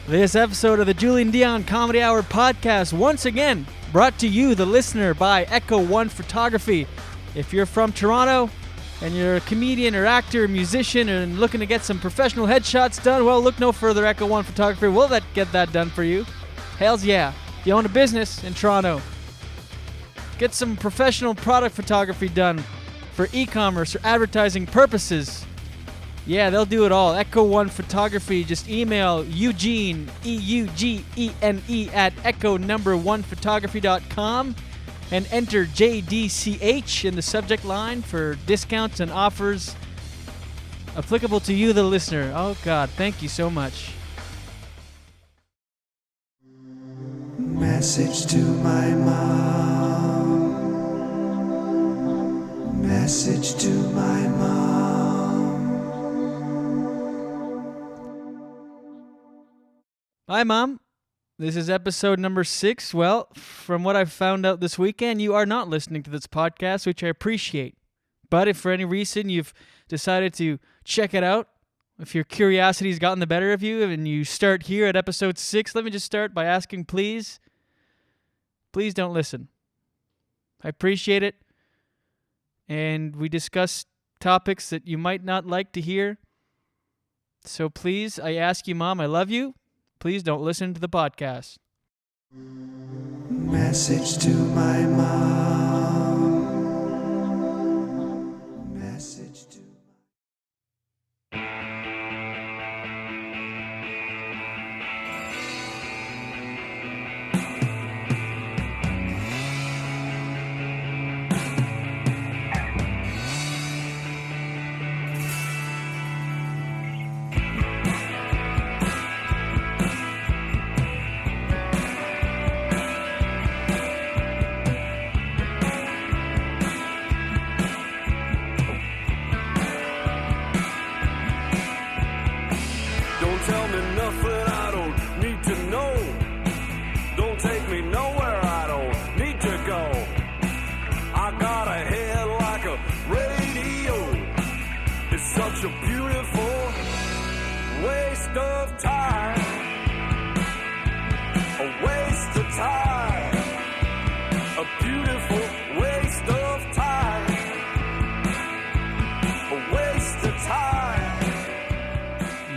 This episode of the Julian Dion Comedy Hour podcast, once again, brought to you, the listener, by Echo One Photography. If you're from Toronto and you're a comedian or actor or musician and looking to get some professional headshots done, well, look no further. Echo One Photography will get that done for you. Hells yeah. If you own a business in Toronto, get some professional product photography done for e-commerce or advertising purposes. Yeah, they'll do it all. Echo One Photography. Just email Eugene, EUGENE, at echo1photography.com and enter JDCH in the subject line for discounts and offers applicable to you, the listener. Oh, God, thank you so much. Message to my mom. Message to my mom. Hi, Mom. This is episode number 6. Well, from what I've found out this weekend, you are not listening to this podcast, which I appreciate. But if for any reason you've decided to check it out, if your curiosity's gotten the better of you and you start here at episode 6, let me just start by asking, please don't listen. I appreciate it. And we discuss topics that you might not like to hear. So please, I ask you, Mom, I love you. Please don't listen to the podcast. Message to my mom. Message to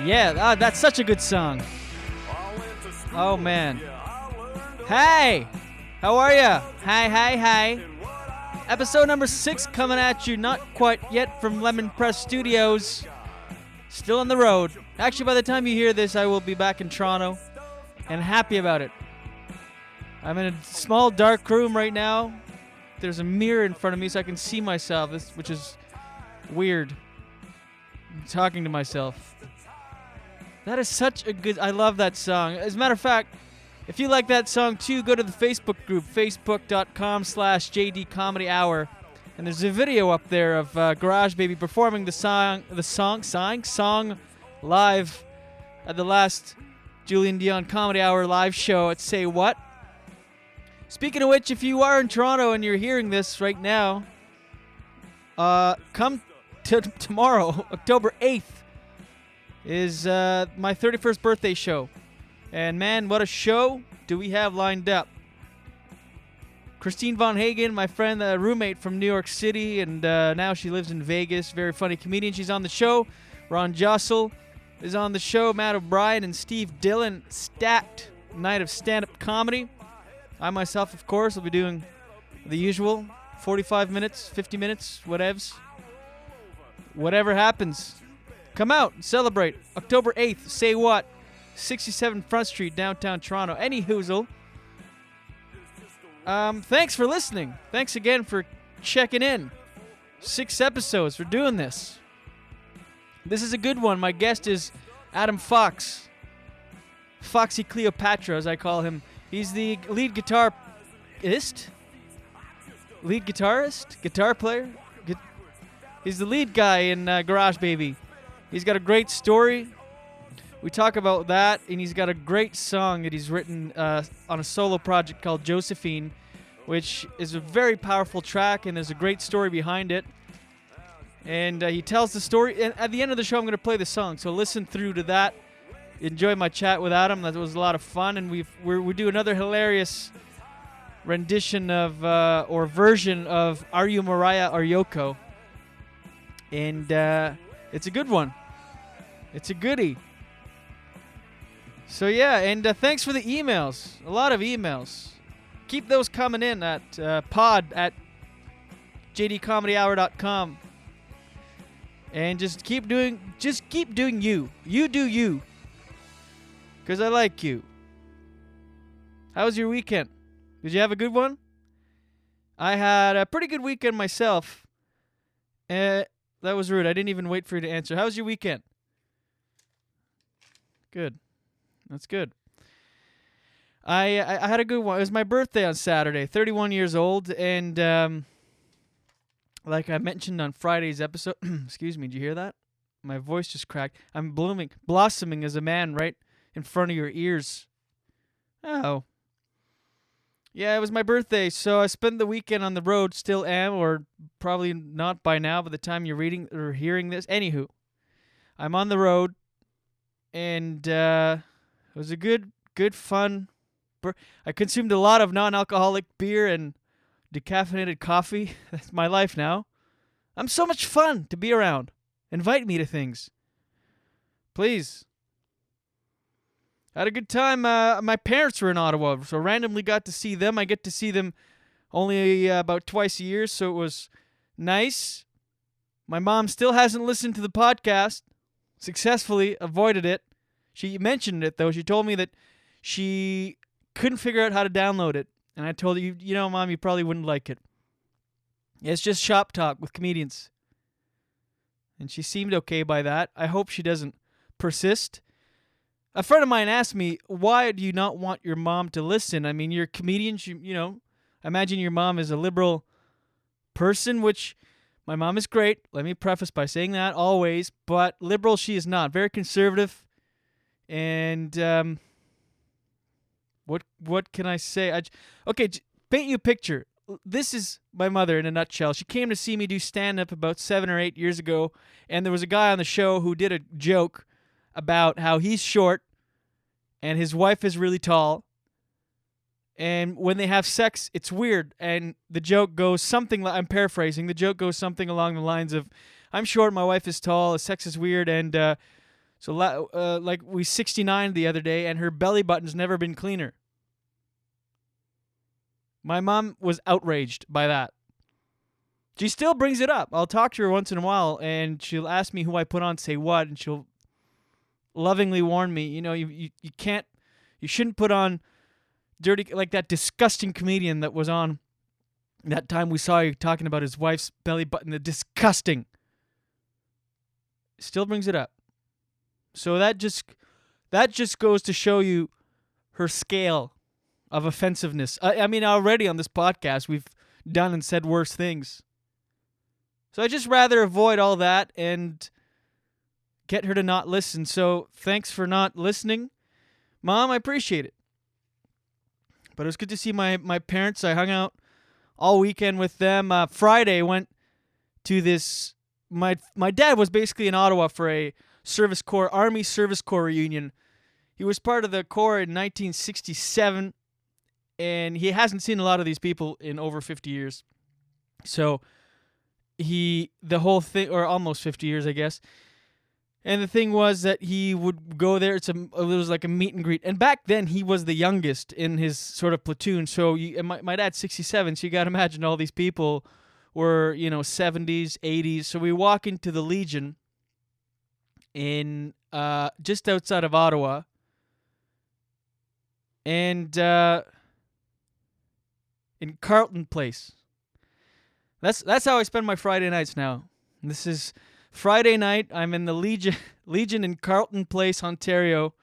Yeah, that's such a good song. Oh, man. Hey! How are ya? Hi. Episode number 6 coming at you, not quite yet from Lemon Press Studios. Still on the road. Actually, by the time you hear this, I will be back in Toronto and happy about it. I'm in a small, dark room right now. There's a mirror in front of me so I can see myself, which is weird. I'm talking to myself. That is such a good... I love that song. As a matter of fact, if you like that song too, go to the Facebook group, facebook.com/JDComedyHour. And there's a video up there of Garage Baby performing the song live at the last Julian Dion Comedy Hour live show at Say What. Speaking of which, if you are in Toronto and you're hearing this right now, come to tomorrow, October 8th. Is my 31st birthday show. And man, what a show do we have lined up. Christine Von Hagen, my friend, roommate from New York City, and now she lives in Vegas. Very funny comedian. She's on the show. Ron Jossel is on the show. Matt O'Brien and Steve Dillon. Stacked night of stand-up comedy. I myself, of course, will be doing the usual 45 minutes, 50 minutes, whatevs. Whatever happens. Come out and celebrate. October 8th, Say What? 67 Front Street, downtown Toronto. Any hoozle. Thanks for listening. Thanks again for checking in. 6 episodes. We're doing this. This is a good one. My guest is Adam Fox. Foxy Cleopatra, as I call him. He's the lead guitarist? Guitar player? He's the lead guy in Garage Baby. He's got a great story. We talk about that, and he's got a great song that he's written on a solo project called Josephine, which is a very powerful track, and there's a great story behind it. And he tells the story. And at the end of the show, I'm going to play the song, so listen through to that. enjoy my chat with Adam. That was a lot of fun, and we do another hilarious rendition of or version of Are You Mariah or Yoko? And it's a good one. It's a goodie. So yeah, and thanks for the emails. A lot of emails. Keep those coming in at pod@jdcomedyhour.com. And just keep doing you. You do you. 'Cause I like you. How was your weekend? Did you have a good one? I had a pretty good weekend myself. That was rude. I didn't even wait for you to answer. How was your weekend? Good. That's good. I had a good one. It was my birthday on Saturday, 31 years old, and like I mentioned on Friday's episode, excuse me, did you hear that? My voice just cracked. I'm blossoming as a man right in front of your ears. Oh. Yeah, it was my birthday, so I spent the weekend on the road, still am, or probably not by now by the time you're reading or hearing this. Anywho, I'm on the road, and it was a good fun. I consumed a lot of non-alcoholic beer and decaffeinated coffee. That's my life now. I'm so much fun to be around. Invite me to things. Please. I had a good time. My parents were in Ottawa, so randomly got to see them. I get to see them only about twice a year, so it was nice. My mom still hasn't listened to the podcast. Successfully avoided it. She mentioned it, though. She told me that she couldn't figure out how to download it. And I told her, you know, Mom, you probably wouldn't like it. It's just shop talk with comedians. And she seemed okay by that. I hope she doesn't persist. A friend of mine asked me, why do you not want your mom to listen? I mean, you're a comedian. You know, I imagine your mom is a liberal person, which my mom is great. Let me preface by saying that always. But liberal she is not. Very conservative. And what can I say? Okay, paint you a picture. This is my mother in a nutshell. She came to see me do stand-up about 7 or 8 years ago, and there was a guy on the show who did a joke about how he's short and his wife is really tall, and when they have sex, it's weird. And the joke goes something like, I'm paraphrasing, the joke goes something along the lines of, I'm short, my wife is tall, sex is weird, and like we 69 the other day, and her belly button's never been cleaner. My mom was outraged by that. She still brings it up. I'll talk to her once in a while, and she'll ask me who I put on to say what, and she'll lovingly warn me, you know, you shouldn't put on dirty, like that disgusting comedian that was on that time we saw you talking about his wife's belly button. The disgusting. Still brings it up. So that just goes to show you her scale of offensiveness. I mean, already on this podcast, we've done and said worse things. So I just rather avoid all that and get her to not listen. So thanks for not listening. Mom, I appreciate it. But it was good to see my parents. I hung out all weekend with them. Friday, went to this. My dad was basically in Ottawa for a Army Service Corps reunion. He was part of the Corps in 1967, and he hasn't seen a lot of these people in over 50 years. So the whole thing, or almost 50 years, I guess. And the thing was that he would go there. It was like a meet and greet. And back then, he was the youngest in his sort of platoon. So my dad's 67, so you got to imagine all these people were, 70s, 80s. So we walk into the Legion in just outside of Ottawa. And in Carleton Place. That's how I spend my Friday nights now. This is Friday night. I'm in the Legion in Carleton Place, Ontario,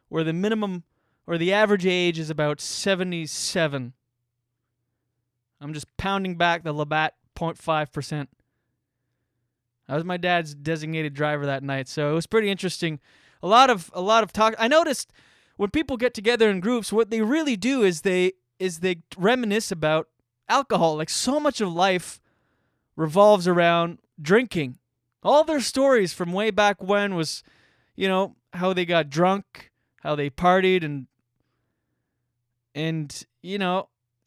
where the minimum or the average age is about 77. I'm just pounding back the Labatt 0.5%. I was my dad's designated driver that night, so it was pretty interesting. A lot of talk. I noticed when people get together in groups, what they really do is they reminisce about alcohol. Like, so much of life revolves around drinking. All their stories from way back when was, how they got drunk, how they partied, and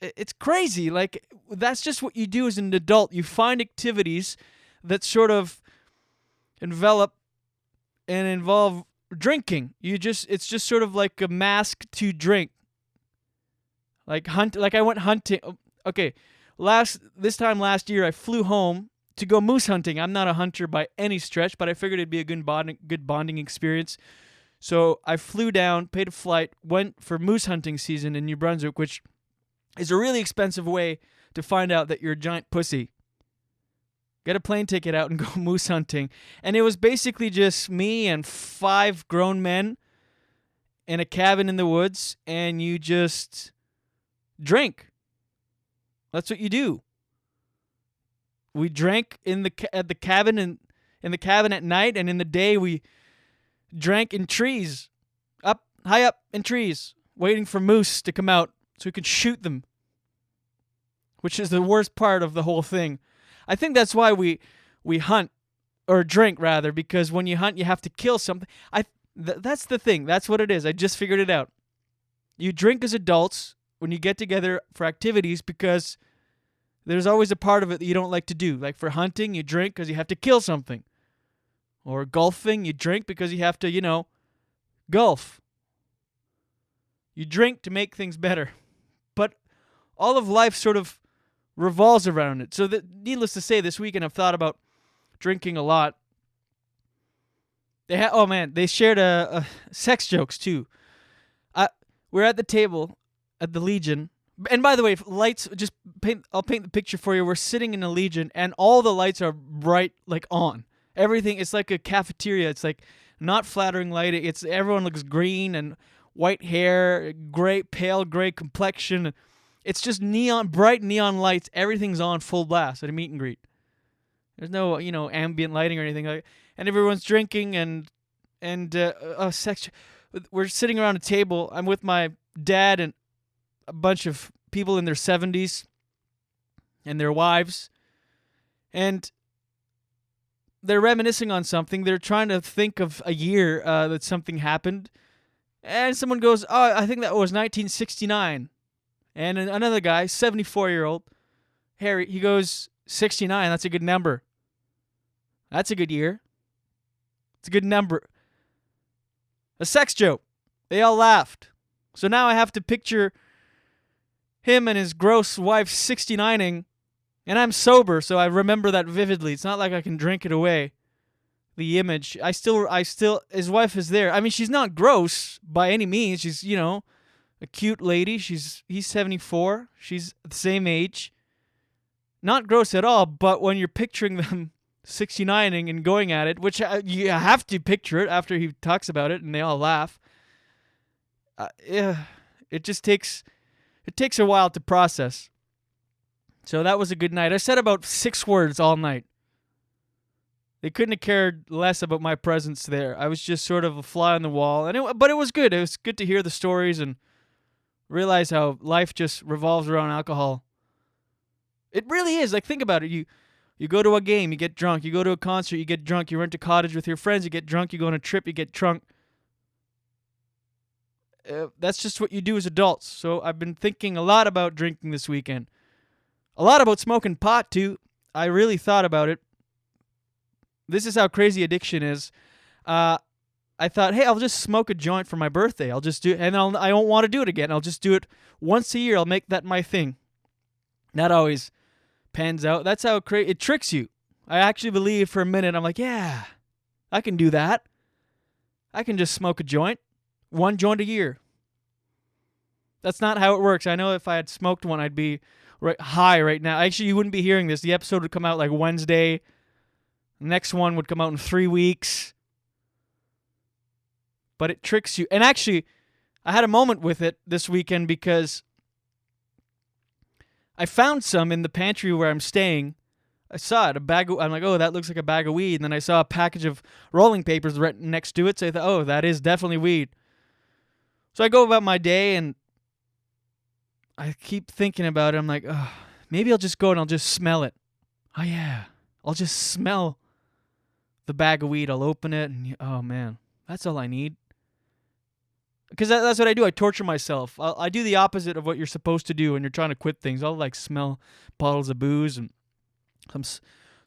it's crazy. Like, that's just what you do as an adult. You find activities that sort of envelop and involve drinking. It's just sort of like a mask to drink. Like I went hunting. Okay, this time last year I flew home to go moose hunting. I'm not a hunter by any stretch, but I figured it'd be a good bonding experience. So I flew down, paid a flight, went for moose hunting season in New Brunswick, which is a really expensive way to find out that you're a giant pussy. Get a plane ticket out and go moose hunting. And it was basically just me and 5 grown men in a cabin in the woods, and you just drink. That's what you do. We drank at the cabin and in the cabin at night, and in the day we drank in trees, high up in trees, waiting for moose to come out so we could shoot them, which is the worst part of the whole thing. I think that's why we hunt, or drink rather, because when you hunt you have to kill something. That's the thing. That's what it is. I just figured it out. You drink as adults when you get together for activities because there's always a part of it that you don't like to do. Like for hunting, you drink because you have to kill something. Or golfing, you drink because you have to, golf. You drink to make things better. But all of life sort of revolves around it. So needless to say, this weekend I've thought about drinking a lot. They shared sex jokes too. We're at the table at the Legion. And by the way, lights, I'll paint the picture for you. We're sitting in a Legion and all the lights are bright, like on. Everything, it's like a cafeteria. It's like not flattering lighting. Everyone looks green and white hair, pale gray complexion. It's just bright neon lights. Everything's on full blast at a meet and greet. There's no, ambient lighting or anything like that. And everyone's drinking and sex. We're sitting around a table. I'm with my dad and a bunch of people in their 70s and their wives. And they're reminiscing on something. They're trying to think of a year that something happened. And someone goes, "Oh, I think that was 1969. And another guy, 74-year-old, Harry, he goes, 69, that's a good number. That's a good year. It's a good number. A sex joke. They all laughed. So now I have to picture him and his gross wife 69ing, and I'm sober, so I remember that vividly. It's not like I can drink it away. The image. I still, his wife is there. I mean, she's not gross by any means. She's, a cute lady. He's 74. She's the same age. Not gross at all, but when you're picturing them 69ing and going at it, which you have to picture it after he talks about it and they all laugh. It takes a while to process. So that was a good night. I said about 6 words all night. They couldn't have cared less about my presence there. I was just sort of a fly on the wall, but it was good. It was good to hear the stories and realize how life just revolves around alcohol. It really is. Like, think about it. You go to a game, you get drunk. You go to a concert, you get drunk. You rent a cottage with your friends, you get drunk. You go on a trip, you get drunk. That's just what you do as adults. So I've been thinking a lot about drinking this weekend. A lot about smoking pot, too. I really thought about it. This is how crazy addiction is. I thought, hey, I'll just smoke a joint for my birthday. I'll just do it, and I won't want to do it again. I'll just do it once a year. I'll make that my thing. That always pans out. That's how it tricks you. I actually believe for a minute, I'm like, yeah, I can do that. I can just smoke a joint. 1 joint a year. That's not how it works. I know if I had smoked one, I'd be high right now. Actually, you wouldn't be hearing this. The episode would come out like Wednesday. The next one would come out in 3 weeks. But it tricks you. And actually, I had a moment with it this weekend because I found some in the pantry where I'm staying. I saw it, I'm like, oh, that looks like a bag of weed. And then I saw a package of rolling papers right next to it. So I thought, oh, that is definitely weed. So I go about my day and I keep thinking about it. I'm like, oh, maybe I'll just go and I'll just smell it. Oh, yeah. I'll just smell the bag of weed. I'll open it and, oh, man. That's all I need. Because that's what I do. I torture myself. I do the opposite of what you're supposed to do when you're trying to quit things. I'll like smell bottles of booze and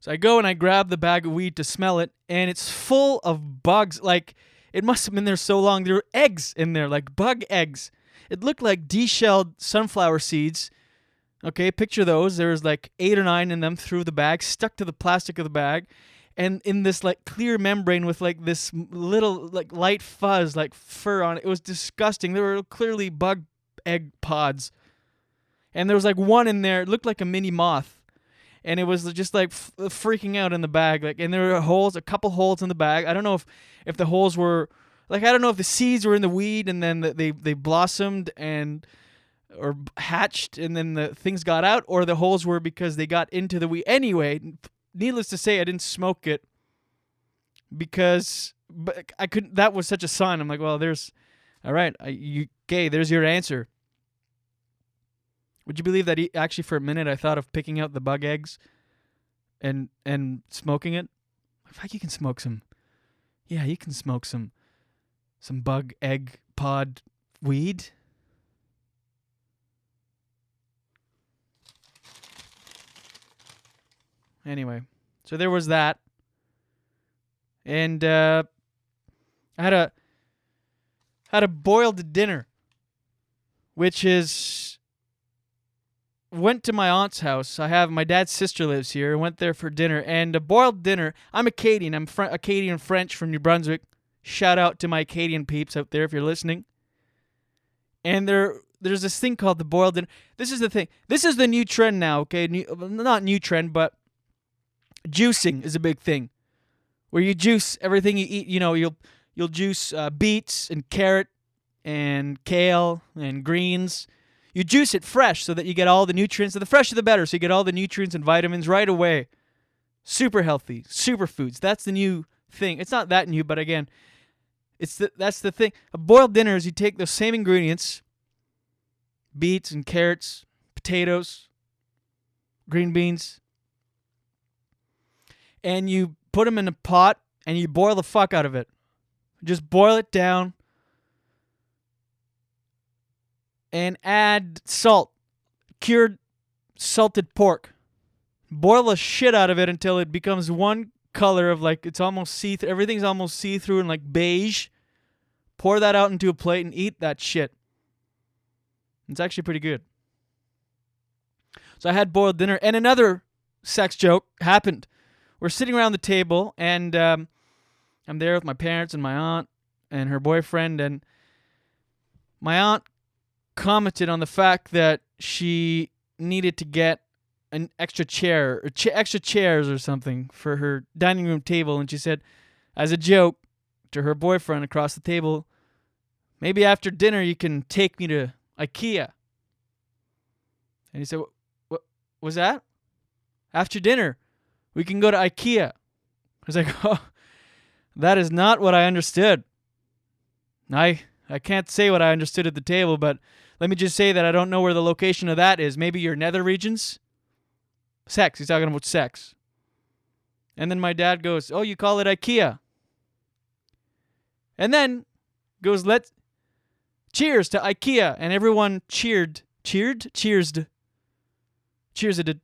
so I go and I grab the bag of weed to smell it, and it's full of bugs. Like, it must have been there so long. There were eggs in there, like bug eggs. It looked like de-shelled sunflower seeds. Okay, picture those. There's like 8 or 9 in them through the bag, stuck to the plastic of the bag, and in this like clear membrane with like this little like light fuzz, like fur on it. It was disgusting. There were clearly bug egg pods. And there was like one in there. It looked like a mini moth. And it was just like freaking out in the bag. Like, and there were holes, a couple holes in the bag. I don't know if the holes were like, I don't know if the seeds were in the weed and then they blossomed or hatched and then the things got out, or the holes were because they got into the weed. Anyway, needless to say, I didn't smoke it because I couldn't. That was such a sign. I'm like, well, there's, all right, there's your answer. Would you believe that actually for a minute I thought of picking out the bug eggs and smoking it? In fact, you can smoke some. Yeah, you can smoke some bug egg pod weed. Anyway, so there was that. And I had a boiled dinner, which is went to my aunt's house. My dad's sister lives here. Went there for dinner, and a boiled dinner. I'm Acadian. I'm Acadian French from New Brunswick. Shout out to my Acadian peeps out there if you're listening. And there's this thing called the boiled dinner. This is the thing. This is the new trend now, okay? Not new trend, but juicing is a big thing. Where you juice everything you eat. You know, you'll juice beets and carrot and kale and greens. You juice it fresh so that you get all the nutrients. So the fresher the better, so you get all the nutrients and vitamins right away. Super healthy, superfoods. That's the new thing. It's not that new, but again, that's the thing. A boiled dinner is you take those same ingredients, beets and carrots, potatoes, green beans, and you put them in a pot and you boil the fuck out of it. Just boil it down. And add salt, cured salted pork. Boil the shit out of it until it becomes one color of like, it's almost see-through. Everything's almost see-through and like beige. Pour that out into a plate and eat that shit. It's actually pretty good. So I had boiled dinner, and another sex joke happened. We're sitting around the table, and I'm there with my parents and my aunt and her boyfriend, and my aunt commented on the fact that she needed to get an extra chair or extra chairs or something for her dining room table, and she said as a joke to her boyfriend across the table, maybe after dinner you can take me to IKEA. And he said, what was that? After dinner we can go to IKEA. I was like, oh, that is not what I understood. I can't say what I understood at the table, but let me just say that I don't know where the location of that is. Maybe your nether regions? Sex. He's talking about sex. And then my dad goes, oh, you call it IKEA. And then goes, cheers to IKEA. And everyone cheered. Cheered? Cheersed. Cheersed.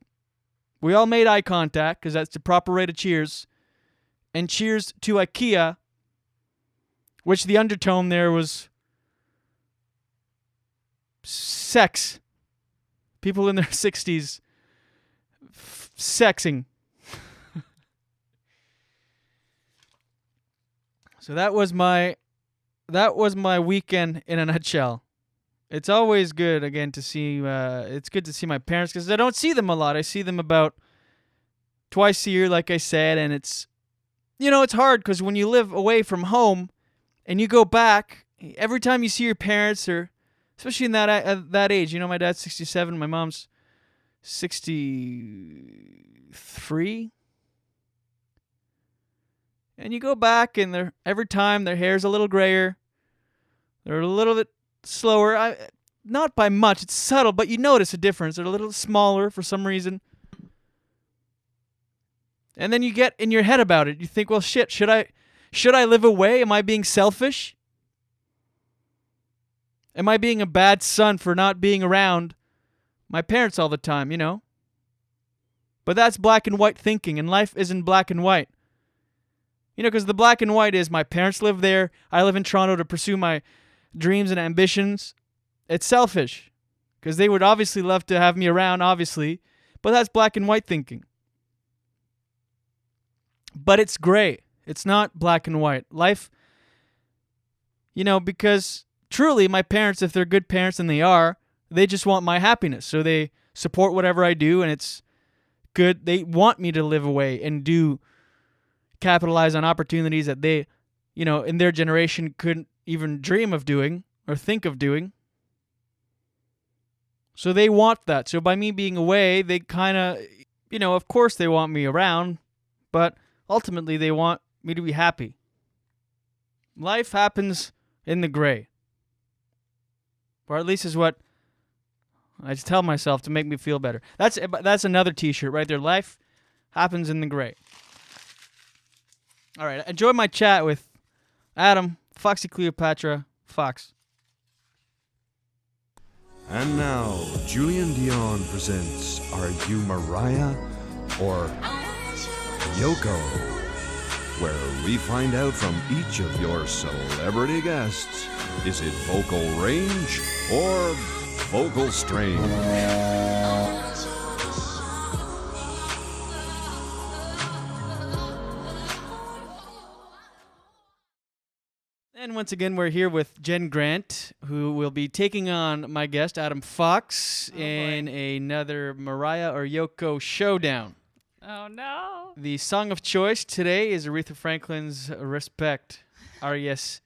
We all made eye contact, because that's the proper rate of cheers. And cheers to IKEA, which the undertone there was sex. People in their 60s sexing. So that was my weekend in a nutshell. It's always good again to see. It's good to see my parents because I don't see them a lot. I see them about twice a year, like I said, and it's hard because when you live away from home and you go back, every time you see your parents, or especially in that age, my dad's 67, my mom's 63. And you go back, and every time their hair's a little grayer. They're a little bit slower. Not by much. It's subtle, but you notice a difference. They're a little smaller for some reason. And then you get in your head about it. You think, well, shit, should I Should I live away? Am I being selfish? Am I being a bad son for not being around my parents all the time, you know? But that's black and white thinking, and life isn't black and white. You know, because the black and white is my parents live there, I live in Toronto to pursue my dreams and ambitions. It's selfish, because they would obviously love to have me around, obviously, but that's black and white thinking. But it's gray. It's not black and white. Life, you know, because truly my parents, if they're good parents, and they are, they just want my happiness. So they support whatever I do, and it's good. They want me to live away and capitalize on opportunities that they, you know, in their generation couldn't even dream of doing or think of doing. So they want that. So by me being away, they kind of, you know, of course they want me around, but ultimately they want me to be happy. Life happens in the gray. Or at least is what I just tell myself to make me feel better. That's another t-shirt right there. Life happens in the gray. All right, enjoy my chat with Adam, Foxy Cleopatra, Fox. And now, Julian Dion presents Are You Mariah or Yoko? Where we find out from each of your celebrity guests, is it vocal range or vocal strain? And once again, we're here with Jen Grant, who will be taking on my guest, Adam Fox, in another Mariah or Yoko showdown. Oh, no. The song of choice today is Aretha Franklin's Respect, R-E-S-P-E-C-T,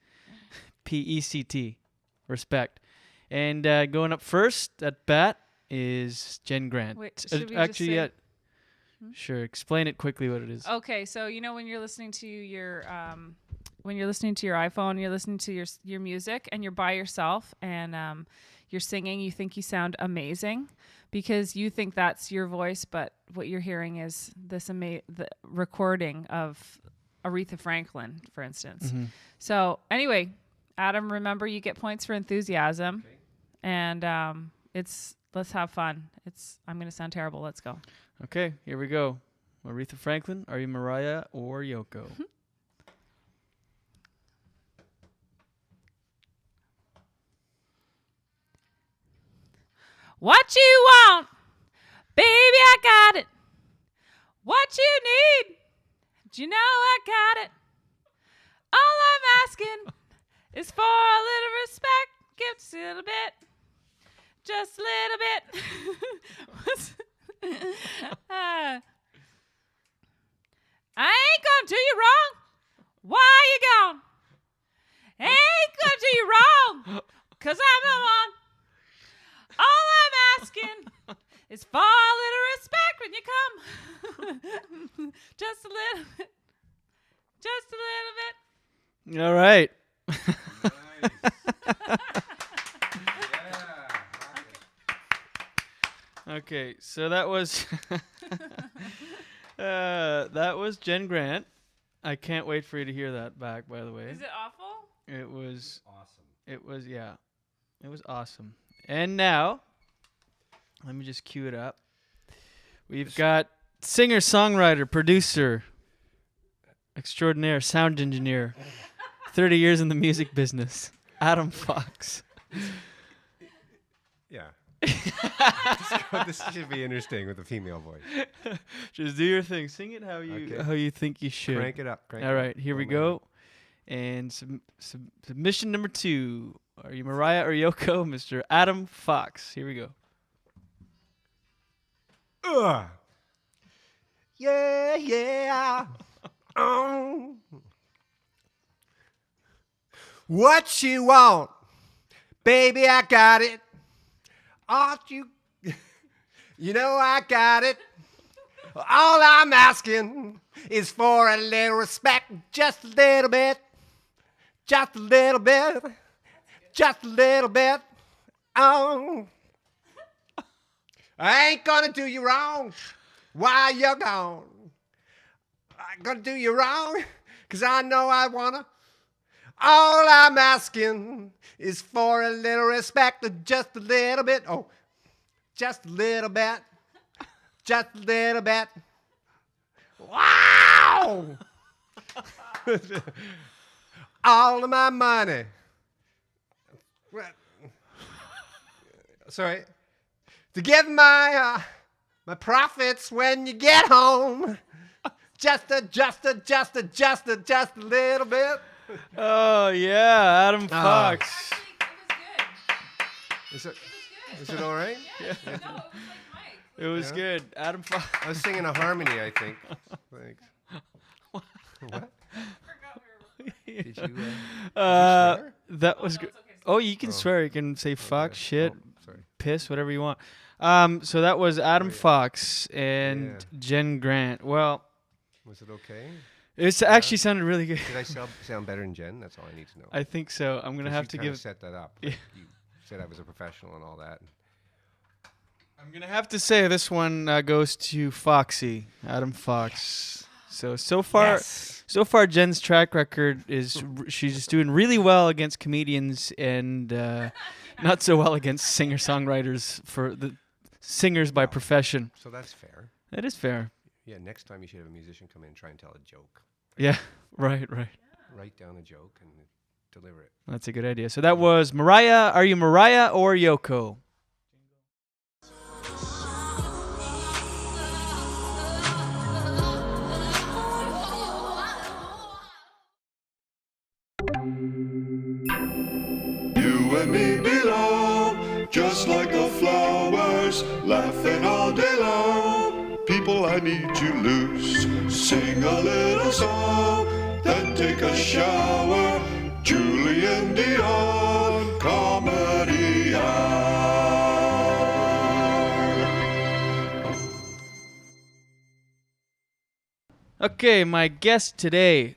Respect. And going up first at bat is Jen Grant. Wait, should we actually, just say... Sure, explain it quickly what it is. Okay, so you know when you're listening to your iPhone, you're listening to your music, and you're by yourself, and you're singing, you think you sound amazing because you think that's your voice, but what you're hearing is the recording of Aretha Franklin, for instance. Mm-hmm. So anyway, Adam, remember you get points for enthusiasm, and let's have fun. I'm gonna sound terrible. Let's go. Okay, here we go. Aretha Franklin, Are You Mariah or Yoko? What you want, baby, I got it. What you need, do you know I got it. All I'm asking is for a little respect. Give us a little bit, just a little bit. I ain't gonna do you wrong. Why you gone? Ain't gonna do you wrong, 'cause I'm the one. All I'm asking is for a little respect when you come. Just a little bit. Just a little bit. All right. Okay, so that was that was Jen Grant. I can't wait for you to hear that back, by the way. Is it awful? It was awesome. It was, yeah. It was awesome. And now, let me just cue it up. We've got singer, songwriter, producer, extraordinaire, sound engineer, 30 years in the music business, Adam Fox. Yeah. This should be interesting with a female voice. Just do your thing. Sing it how you think you should. Crank it up. All right, here we go. And submission number 2. Are you Mariah or Yoko? Mr. Adam Fox. Here we go. Yeah, yeah. What you want? Baby, I got it. Aren't you? You know I got it. All I'm asking is for a little respect. Just a little bit. Just a little bit. Just a little bit. Oh. I ain't gonna do you wrong while you're gone. I ain't gonna do you wrong 'cause I know I wanna. All I'm asking is for a little respect, just a little bit. Oh, just a little bit. Just a little bit. Wow! All of my money. Sorry. To give my profits when you get home. Just a little bit. Oh yeah, Adam Fox. Is it all right? Yeah. No, it was like Mike. It was good. Adam Fox. I was singing a harmony, I think. Thanks. What? Forgot we were. Did you? That was good. It's okay. Oh, you can swear. You can say fuck, shit, Sorry. piss, whatever you want. So that was Adam Fox and Yeah. Jen Grant. Well, Was it okay? it actually sounded really good. Did I sound better than Jen? That's all I need to know. I think so. I'm gonna 'Cause have you to kinda give. set that up. Yeah. Like you said I was a professional and all that. I'm gonna have to say this one goes to Foxy, Adam Fox. So far, Jen's track record is she's doing really well against comedians and not so well against singer-songwriters for the singers by profession. So that's fair. That is fair. Yeah, next time you should have a musician come in and try and tell a joke. Yeah, right. Write down a joke and deliver it. That's a good idea. So that was Mariah. Are you Mariah or Yoko? You and me belong, just like the flowers, laughing all day long. People, I need you loose. Sing a little song, then take a shower. Julian Dion, Comedy Hour. Okay, my guest today.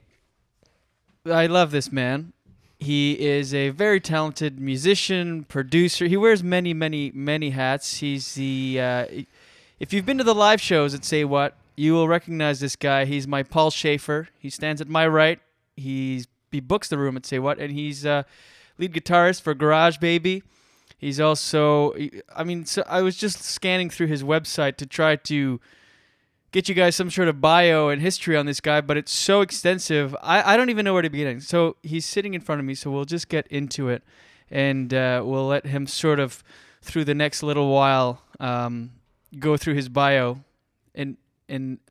I love this man. He is a very talented musician, producer. He wears many, many, many hats. He's the. If you've been to the live shows at Say What, you will recognize this guy. He's my Paul Schaefer. He stands at my right. He books the room at Say What, and he's lead guitarist for Garage Baby. He's also. So I was just scanning through his website to try to get you guys some sort of bio and history on this guy, but it's so extensive. I don't even know where to begin. So he's sitting in front of me, so we'll just get into it, and we'll let him sort of, through the next little while, go through his bio and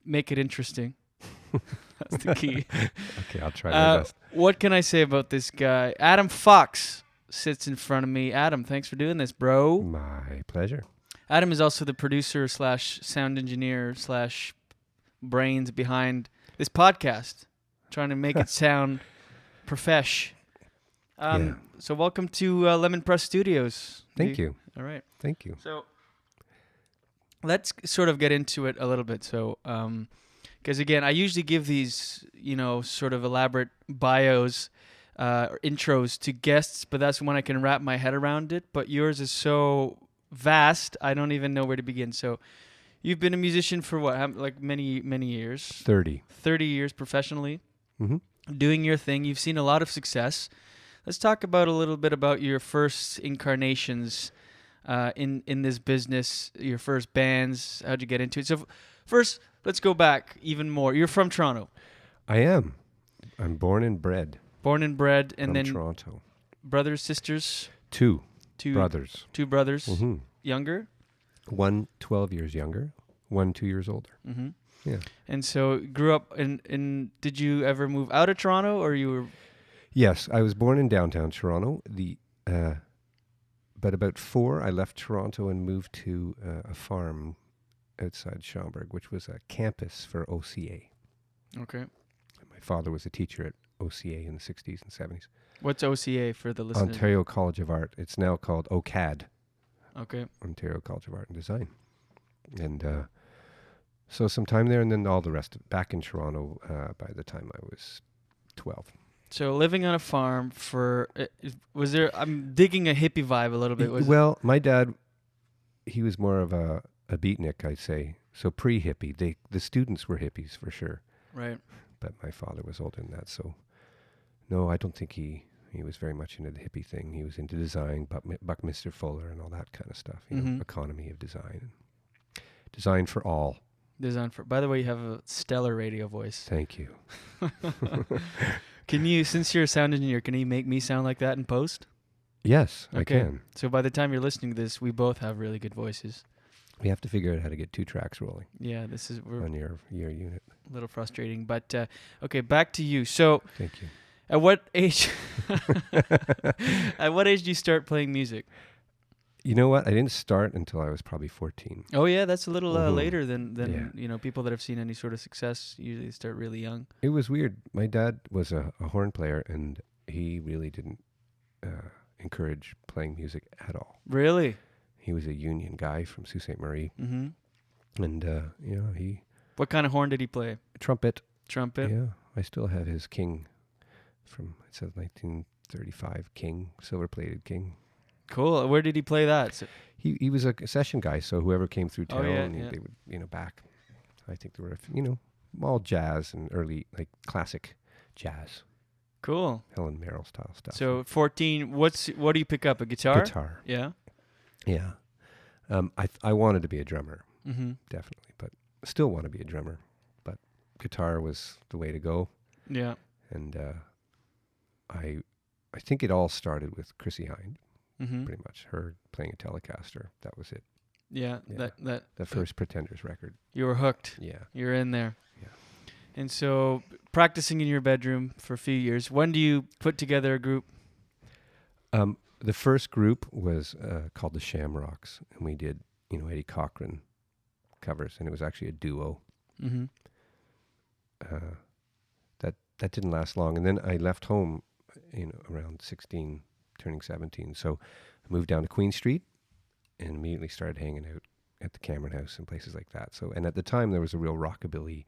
make it interesting. That's the key. Okay, I'll try my best. What can I say about this guy? Adam Fox sits in front of me. Adam, thanks for doing this, bro. My pleasure. Adam is also the producer / sound engineer / brains behind this podcast, trying to make it sound profesh. Yeah. So welcome to Lemon Press Studios. Thank you. All right. Thank you. So let's sort of get into it a little bit. So, because again, I usually give these, sort of elaborate bios or intros to guests, but that's when I can wrap my head around it. But yours is so vast, I don't even know where to begin. So you've been a musician for what, like many, many years? 30. 30 years professionally, Mm-hmm. doing your thing. You've seen a lot of success. Let's talk about a little bit about your first incarnations in this business, your first bands, how'd you get into it? So first, let's go back even more. You're from Toronto. I am. I'm born and bred Born and bred, and from then Toronto. brothers, sisters? Two Two brothers. Two brothers, Mm-hmm. younger? One 12 years younger, one 2 years older. Mm-hmm. Yeah. And so grew up in did you ever move out of Toronto, or you were... Yes, I was born in downtown Toronto. But about 4, I left Toronto and moved to a farm outside Schomberg, which was a campus for OCA. Okay. My father was a teacher at OCA in the 60s and 70s. What's OCA for the listeners? Ontario College of Art. It's now called OCAD, Okay. Ontario College of Art and Design. And so some time there, and then all the rest back in Toronto by the time I was 12. So living on a farm for... was there... I'm digging a hippie vibe a little bit. Was Well, my dad, he was more of a beatnik, I'd say. So pre-hippie. The students were hippies for sure. Right. but my father was older than that. So, no, I don't think he was very much into the hippie thing. He was into design, Buckminster Fuller and all that kind of stuff, economy of design. Design for all. By the way, you have a stellar radio voice. Thank you. Can you, since you're a sound engineer, can you make me sound like that in post? Yes, I Okay. can. So by the time you're listening to this, we both have really good voices. We have to figure out how to get 2 tracks rolling Yeah, we're on your unit. a little frustrating, but okay, back to you. So Thank you. at what age did you start playing music? You know what? I didn't start until I was probably 14. Oh yeah, that's a little Mhm. later than Yeah. people that have seen any sort of success usually start really young. It was weird. My dad was a horn player, and he really didn't encourage playing music at all. Really? He was a union guy from Sault Ste. Marie, Mm-hmm. and he What kind of horn did he play? trumpet. Trumpet? Yeah, I still have his King from, it says 1935 King, silver-plated King. Cool. Where did he play that? He was a session guy, so whoever came through Oh, town, yeah. they would, back. I think there were, all jazz and early, like, classic jazz, Cool. Helen Merrill style stuff. So 14. What do you pick up? A guitar? Guitar. Yeah. Yeah. I wanted to be a drummer, Mm-hmm. definitely, but still want to be a drummer. But guitar was the way to go. Yeah. And I think it all started with Chrissy Hind, Mm-hmm. pretty much. Her playing a Telecaster. That was it. Yeah. Yeah. That The first Pretenders record. you were hooked. Yeah. You're in there. Yeah. And so practicing in your bedroom for a few years. When do you put together a group? The first group was called the Shamrocks, and we did, Eddie Cochran covers, and it was actually a duo. Mm-hmm. That didn't last long, and then I left home, around 16, turning 17. So I moved down to Queen Street, and immediately started hanging out at the Cameron House and places like that. So, and at the time there was a real rockabilly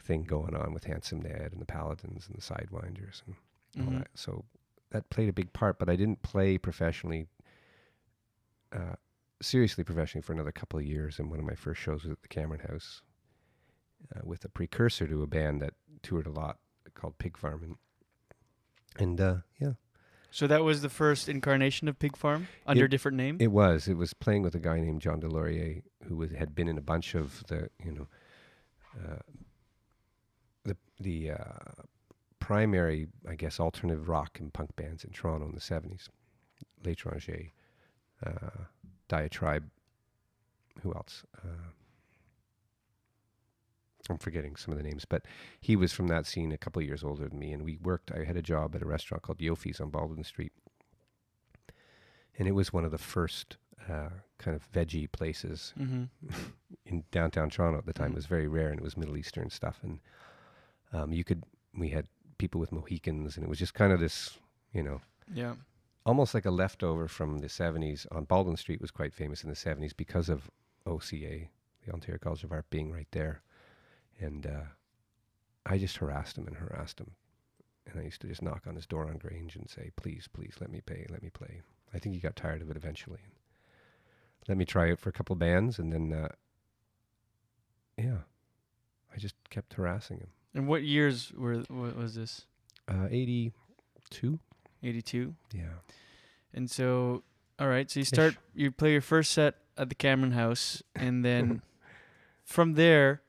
thing going on with Handsome Ned and the Paladins and the Sidewinders and all Mhm. that. So that played a big part, but I didn't play professionally, seriously professionally, for another couple of years. And one of my first shows was at the Cameron House with a precursor to a band that toured a lot called Pig Farm. And yeah. So that was the first incarnation of Pig Farm under a different name? It was playing with a guy named John Delorier, who had been in a bunch of the primary, I guess, alternative rock and punk bands in Toronto in the 70s. L'Étranger, Diatribe, who else? I'm forgetting some of the names, but he was from that scene, a couple of years older than me, and I had a job at a restaurant called Yofi's on Baldwin Street. And it was one of the first kind of veggie places Mm-hmm. in downtown Toronto at the time. Mhm. It was very rare, and it was Middle Eastern stuff. And we had people with Mohicans, and it was just kind of this, Yeah. almost like a leftover from the 70s. On Baldwin Street was quite famous in the 70s because of OCA, the Ontario College of Art, being right there. And I just harassed him. And I used to just knock on his door on Grange and say, please, let me play. I think he got tired of it eventually. And let me try it for a couple bands, and then, I just kept harassing him. And what years what was this? 82? 82? Yeah. And so, all right, so you play your first set at the Cameron House, and then from there,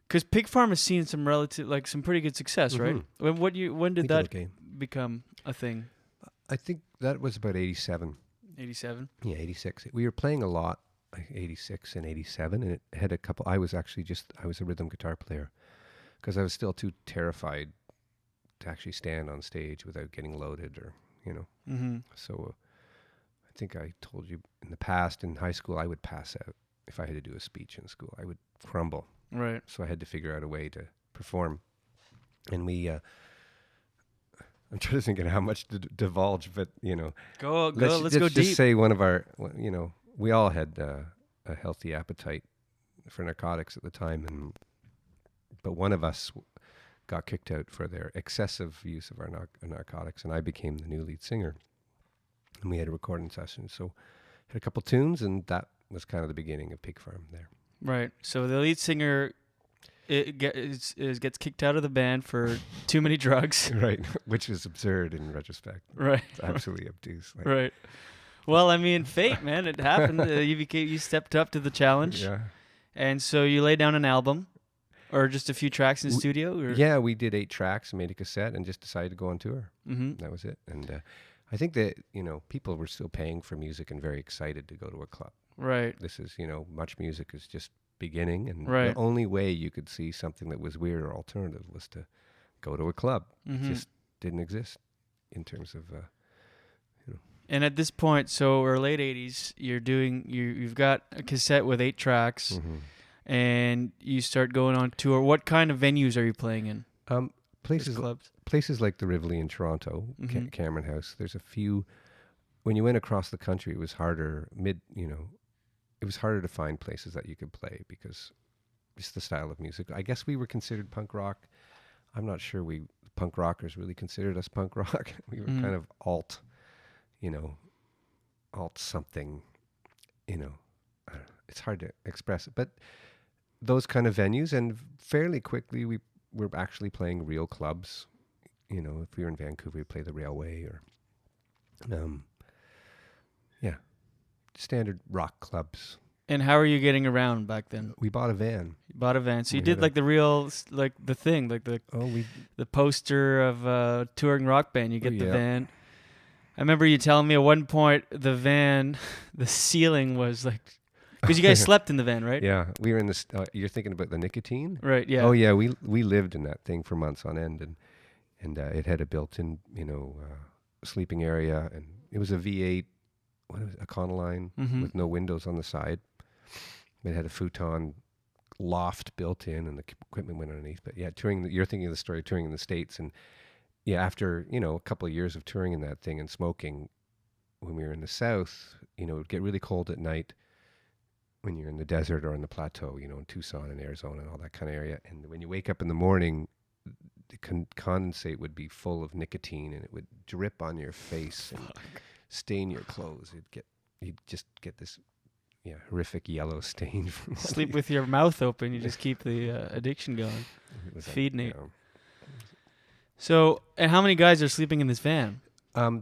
because Pig Farm has seen some pretty good success, right? Mhm. When did that Okay. become a thing? I think that was about 87. 87? Yeah, 86. We were playing a lot, like 86 and 87, and it had a couple. I was a rhythm guitar player because I was still too terrified to actually stand on stage without getting loaded or, Mm-hmm. So I think I told you in the past, in high school, I would pass out. If I had to do a speech in school, I would crumble. Right. So I had to figure out a way to perform. And I'm trying to think of how much to divulge, but, let's go just deep. say one of our, we all had a healthy appetite for narcotics at the time, but one of us got kicked out for their excessive use of our narcotics, and I became the new lead singer. And we had a recording session, so had a couple tunes, and that was kind of the beginning of Pig Farm there. Right. So the lead singer gets kicked out of the band for too many drugs. Right, which is absurd in retrospect. Right. It's absolutely obtuse. Like, Right. Well, I mean, fate, man. It happened. You stepped up to the challenge. Yeah. And so you laid down an album, or just a few tracks in the studio. Or? Yeah, we did 8 tracks, made a cassette, and just decided to go on tour. Mm-hmm. That was it. And I think that people were still paying for music and very excited to go to a club. Right. This is Much Music is just beginning, and Right. the only way you could see something that was weird or alternative was to go to a club. Mm-hmm. It just didn't exist in terms of And at this point, so we're late 80s, you've got a cassette with 8 tracks, and you start going on tour. What kind of venues are you playing in? places clubs? Places like the Rivoli in Toronto, Cameron House. There's a few. When you went across the country, it was harder. It was harder to find places that you could play because just the style of music. I guess we were considered punk rock. I'm not sure punk rockers really considered us punk rock. We were kind of alt something. It's hard to express it, but those kind of venues, and fairly quickly we were actually playing real clubs. If we were in Vancouver, we'd play the Railway or, standard rock clubs. And how are you getting around back then? We bought a van. You bought a van. So you We did had like the real, like the thing, like the poster of a touring rock band. You get the yeah. van. I remember you telling me at one point the van, the ceiling was like, because you guys slept in the van, right? Yeah, we were in this. You're thinking about the nicotine, Right. Yeah. Oh yeah, we lived in that thing for months on end, and it had a built-in sleeping area, and it was a V8, Econoline with no windows on the side. It had a futon loft built in, and the equipment went underneath. But yeah, touring. You're thinking of the story of touring in the States, and yeah, after a couple of years of touring in that thing and smoking, when we were in the South, it would get really cold at night. When you're in the desert or in the plateau, in Tucson and Arizona and all that kind of area. And when you wake up in the morning, the condensate would be full of nicotine, and it would drip on your face and stain your clothes. You'd just get this horrific yellow stain from Sleep with your mouth open. You just keep the addiction going. Feeding it. So, and how many guys are sleeping in this van?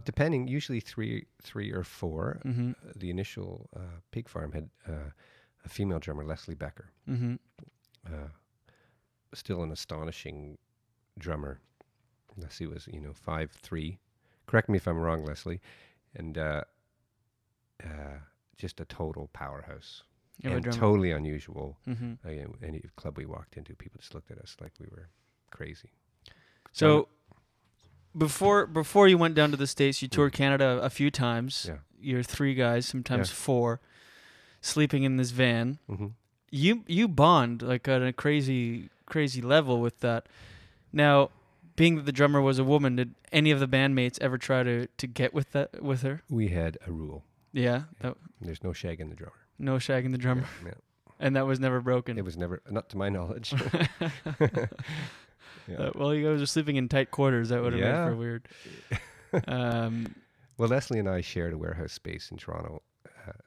Depending, usually three or four. Mm-hmm. The initial pig farm had a female drummer, Leslie Becker. Mm-hmm. Still an astonishing drummer. Leslie was, 5'3". Correct me if I'm wrong, Leslie. And just a total powerhouse. And totally unusual. Mm-hmm. Any club we walked into, people just looked at us like we were crazy. So before you went down to the States, you toured Canada a few times. Yeah. You're 3 guys, sometimes Yeah. 4, sleeping in this van. Mm-hmm. You bond like at a crazy level with that. Now, being that the drummer was a woman, did any of the bandmates ever try to get with her? We had a rule. Yeah. There's no shagging the drummer. No shagging the drummer. Yeah. And that was never broken. It was never, not to my knowledge. Yeah. Well, you guys were sleeping in tight quarters. That would have made for weird. Well, Leslie and I shared a warehouse space in Toronto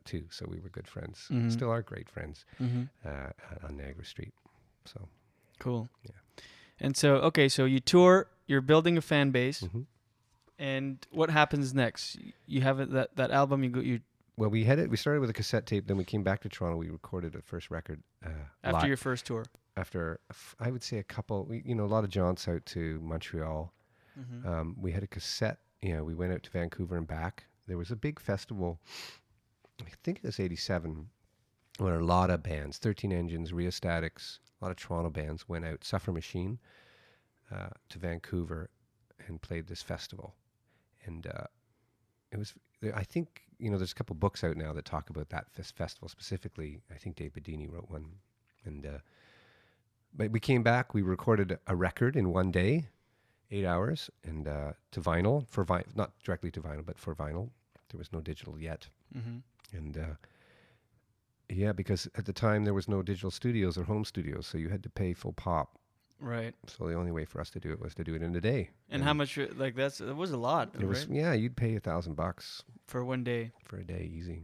too, so we were good friends. Mhm. Still are great friends Mm-hmm. on Niagara Street. So Cool. Yeah. And so, so you tour, you're building a fan base, Mhm. and what happens next? You have that album, you Well, we started with a cassette tape, then we came back to Toronto. We recorded a first record after live. your first tour. After, I would say a lot of jaunts out to Montreal. Mm-hmm. We had a cassette. We went out to Vancouver and back. There was a big festival, I think it was 87, where a lot of bands, 13 Engines, Rheostatics, a lot of Toronto bands went out, Suffer Machine, to Vancouver and played this festival. And it was, I think, there's a couple books out now that talk about that festival specifically. I think Dave Bedini wrote one. And but we came back, we recorded a record in one day, 8 hours, and to vinyl, not directly to vinyl, but for vinyl. There was no digital yet. Mm-hmm. And because at the time there was no digital studios or home studios, so you had to pay full pop. Right. So the only way for us to do it was to do it in a day. And how much? Like that was a lot. It was, right? you'd pay $1,000 for one day. for a day, easy.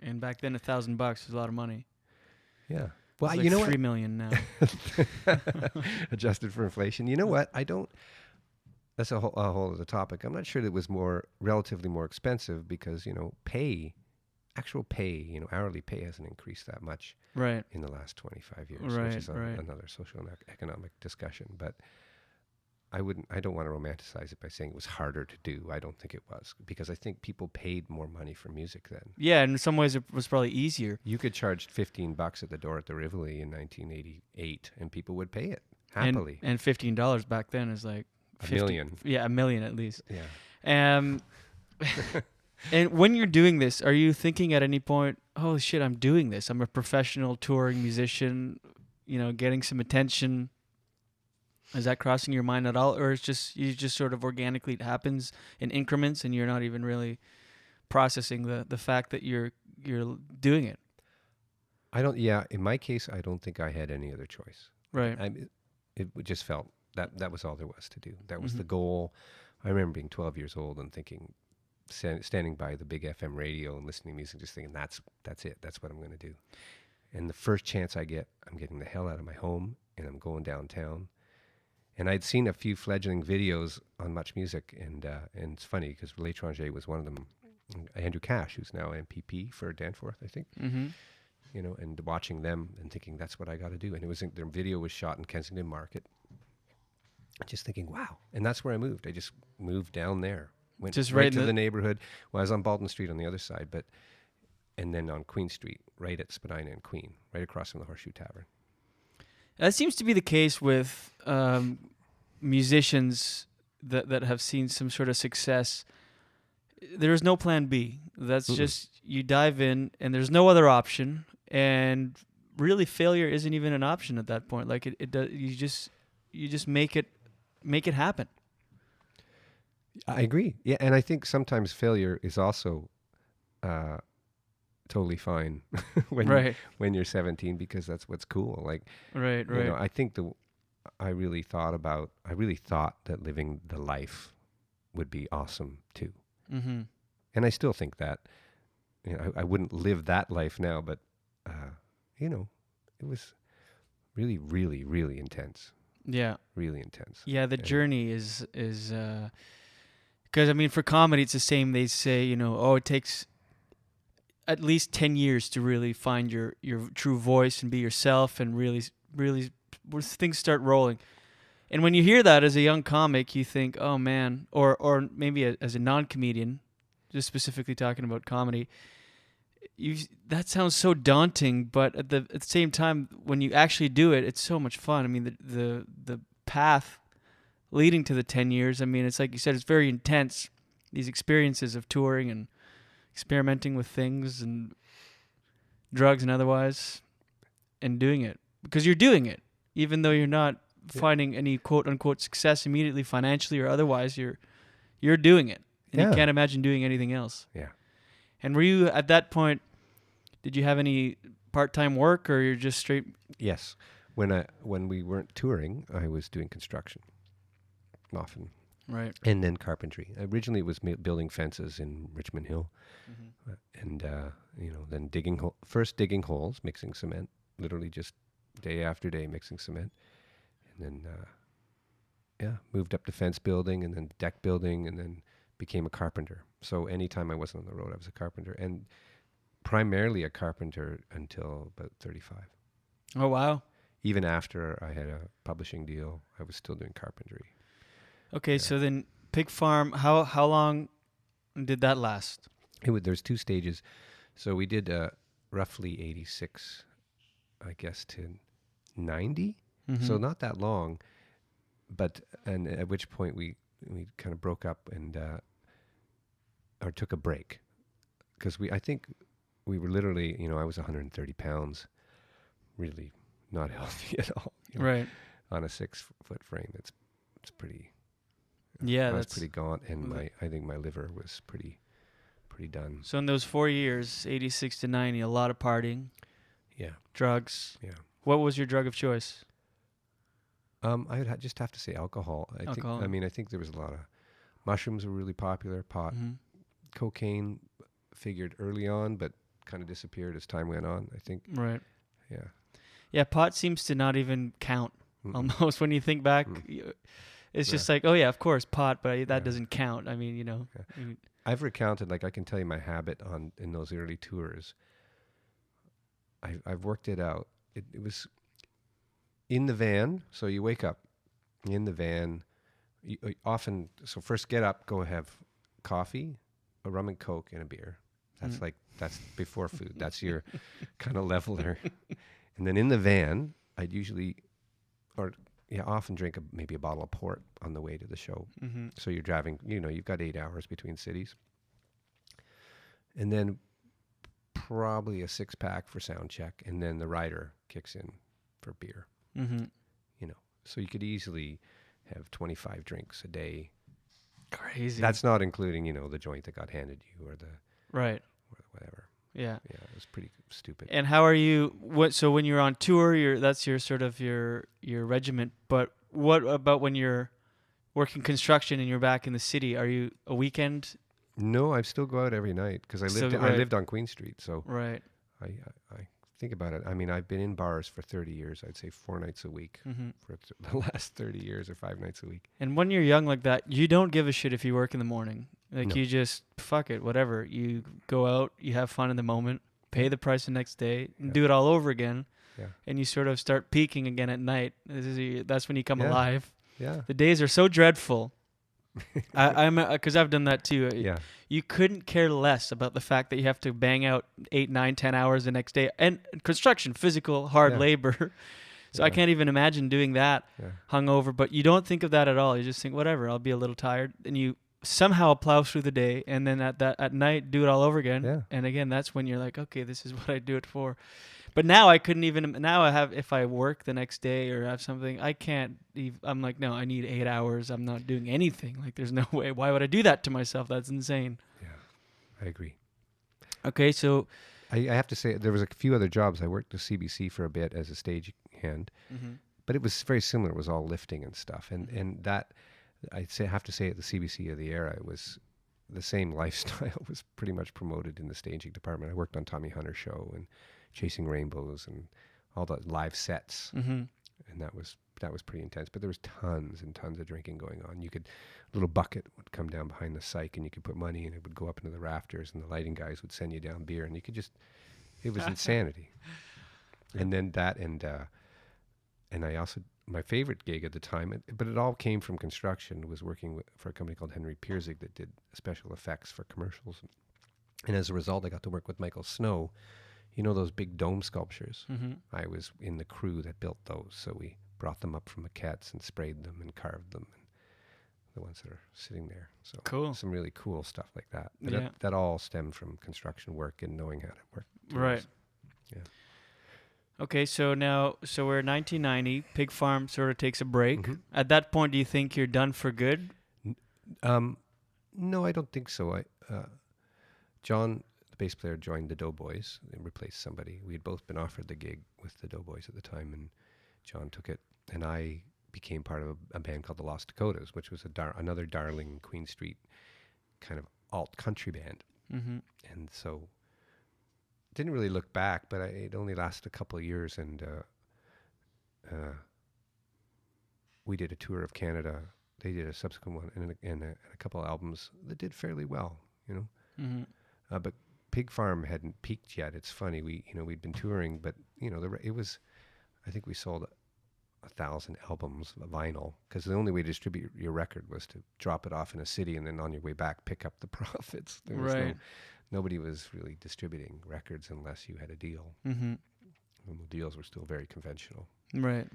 And back then, $1,000 was a lot of money. Yeah. Well, It's you know 3 what? million now. Adjusted for inflation. You know what? I don't. That's a whole other topic. I'm not sure that it was relatively more expensive because actual pay, hourly pay hasn't increased that much Right. in the last 25 years, Right, which is right. another social and economic discussion. But I don't want to romanticize it by saying it was harder to do. I don't think it was, because I think people paid more money for music then. Yeah, in some ways it was probably easier. You could charge $15 at the door at the Rivoli in 1988, and people would pay it happily. And $15 back then is like $1 million. Yeah, $1 million at least. Yeah. And when you're doing this, are you thinking at any point, "Oh shit, I'm doing this. I'm a professional touring musician, getting some attention." Is that crossing your mind at all, or it's just sort of organically it happens in increments, and you're not even really processing the fact that you're doing it? In my case, I don't think I had any other choice. Right. It just felt that was all there was to do. That was Mhm. the goal. I remember being 12 years old and thinking, standing by the big FM radio and listening to music, just thinking, that's it. That's what I'm going to do. And the first chance I get, I'm getting the hell out of my home and I'm going downtown. And I'd seen a few fledgling videos on Much Music, and it's funny because L'Étranger was one of them. Andrew Cash, who's now MPP for Danforth, I think. Mm-hmm. And watching them and thinking that's what I got to do. And their video was shot in Kensington Market. Just thinking, wow. And that's where I moved. I just moved down there. Went Just right right to in the neighborhood. Well, I was on Balton Street on the other side, and then on Queen Street, right at Spadina and Queen, right across from the Horseshoe Tavern. That seems to be the case with musicians that have seen some sort of success. There is no plan B. That's just you dive in, and there's no other option. And really, failure isn't even an option at that point. Like it does. You just make it happen. I agree. Yeah, and I think sometimes failure is also totally fine when you're 17, because that's what's cool. Like, Right. I think I really thought that living the life would be awesome too. Mm-hmm. And I still think that. I wouldn't live that life now, but it was really, really, really intense. Yeah. Really intense. Yeah, the journey is because for comedy it's the same. They say it takes at least 10 years to really find your true voice and be yourself, and really things start rolling. And when you hear that as a young comic, you think, oh man, or maybe as a non-comedian, just specifically talking about comedy, that sounds so daunting, but at the same time, when you actually do it, it's so much fun. The path leading to the 10 years, it's like you said, it's very intense. These experiences of touring and experimenting with things and drugs and otherwise, and doing it because you're doing it, even though you're not finding any quote unquote success immediately, financially or otherwise. You're doing it, and you can't imagine doing anything else. Yeah. And were you at that point? Did you have any part-time work, or you're just straight? Yes. When we weren't touring, I was doing construction often. Right. And then carpentry. Originally, it was building fences in Richmond Hill, and then digging holes, mixing cement, literally just day after day mixing cement, and then moved up to fence building, and then deck building, and then became a carpenter. So anytime I wasn't on the road, I was a carpenter, and primarily a carpenter until about 35. Oh wow. Even after I had a publishing deal, I was still doing carpentry. Okay, so then Pig Farm, how long did that last? There's two stages. So we did roughly 86, I guess, to 90. Mm-hmm. So not that long, and at which point we kind of broke up and or took a break, because I think we were literally, I was 130 pounds, really not healthy at all. Right. On a 6-foot frame, it's pretty. Yeah, I was that's pretty gaunt, and I think my liver was pretty done. So in those 4 years, 86 to 90, a lot of partying. Yeah. Drugs. Yeah. What was your drug of choice? I would just have to say alcohol. I think there was a lot of mushrooms were really popular. Pot, cocaine figured early on, but kind of disappeared as time went on, I think. Right. Yeah. Yeah, pot seems to not even count. Almost when you think back, it's just like, oh yeah, of course, pot, but that doesn't count. I mean, you know. Yeah. I've recounted, like I can tell you my habit in those early tours. I've worked it out. It was in the van, so you wake up in the van. You often, so first get up, go have coffee, a rum and coke, and a beer. That's before food. That's your kind of leveler. And then in the van, I'd usually, often drink maybe a bottle of port on the way to the show. Mm-hmm. So you're driving, you've got 8 hours between cities. And then probably a 6-pack for sound check. And then the rider kicks in for beer. Mm-hmm. So you could easily have 25 drinks a day. Crazy. That's not including, the joint that got handed you or the right. or whatever. Yeah. Yeah, it was pretty stupid. And how are you? So when you're on tour, that's your sort of your regiment. But what about when you're working construction and you're back in the city? Are you a weekend? No, I still go out every night because I lived on Queen Street. So right. I think about it. I mean, I've been in bars for 30 years. I'd say 4 nights a week for the last 30 years, or 5 nights a week. And when you're young like that, you don't give a shit if you work in the morning. Like, No. you just, fuck it, whatever. You go out, you have fun in the moment, pay the price the next day, and do it all over again. Yeah. And you sort of start peaking again at night. That's when you come alive. Yeah. The days are so dreadful. Because I've done that too. Yeah. You couldn't care less about the fact that you have to bang out 8, 9, 10 hours the next day. And construction, physical, hard labor. So I can't even imagine doing that hungover. But you don't think of that at all. You just think, whatever, I'll be a little tired. And you somehow plow through the day, and then at night do it all over again. Yeah. And again, that's when you're like, okay, this is what I do it for. But now I couldn't even. Now I have, if I work the next day or have something, I can't. I'm like, no, I need 8 hours. I'm not doing anything. Like, there's no way. Why would I do that to myself? That's insane. Yeah, I agree. Okay, so I have to say there was a few other jobs. I worked at CBC for a bit as a stagehand, but it was very similar. It was all lifting and stuff, and that have to say at the CBC of the era, it was the same lifestyle was pretty much promoted in the staging department. I worked on Tommy Hunter's show and Chasing Rainbows and all the live sets, and that was pretty intense. But there was tons and tons of drinking going on. A little bucket would come down behind the cyc, and you could put money in. It would go up into the rafters, and the lighting guys would send you down beer, and you could just. It was insanity. And then that, and I also, my favorite gig at the time, but it all came from construction, was working for a company called Henry Pierzig that did special effects for commercials. And as a result, I got to work with Michael Snow. You know those big dome sculptures? I was in the crew that built those. So we brought them up from maquettes and sprayed them and carved them. And the ones that are sitting there. So cool. Some really cool stuff like that. But that all stemmed from construction work and knowing how to work. Right. Yeah. Okay, so we're 1990. Pig Farm sort of takes a break. At that point, do you think you're done for good? No, I don't think so. John, the bass player, joined the Doughboys and replaced somebody. We had both been offered the gig with the Doughboys at the time, and John took it. And I became part of a band called the Lost Dakotas, which was another darling Queen Street kind of alt country band. And so didn't really look back, but it only lasted a couple of years, and we did a tour of Canada. They did a subsequent one and a couple of albums that did fairly well, but Pig Farm hadn't peaked yet. It's funny, we'd been touring, but it was, I think we sold 1,000 albums of vinyl, because the only way to distribute your record was to drop it off in a city and then on your way back pick up the profits. There was nobody was really distributing records unless you had a deal. And the deals were still very conventional. Right.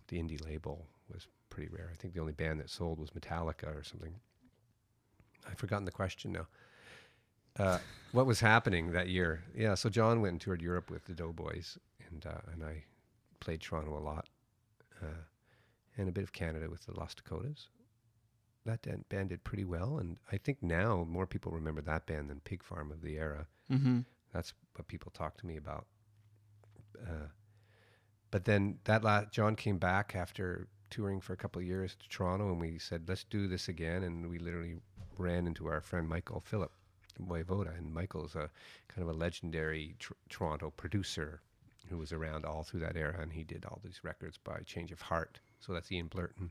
The indie label was pretty rare. I think the only band that sold was Metallica or something. I've forgotten the question now. What was happening that year? Yeah, so John went and toured Europe with the Doughboys, and I played Toronto a lot, and a bit of Canada with the Lost Dakotas. That band did pretty well, and I think now more people remember that band than Pig Farm of the era. That's what people talk to me about. But then John came back after touring for a couple of years to Toronto, and we said, let's do this again, and we literally ran into our friend Michael Phillip Voivoda, and Michael's a kind of a legendary Toronto producer who was around all through that era, and he did all these records by Change of Heart. So that's Ian Blurton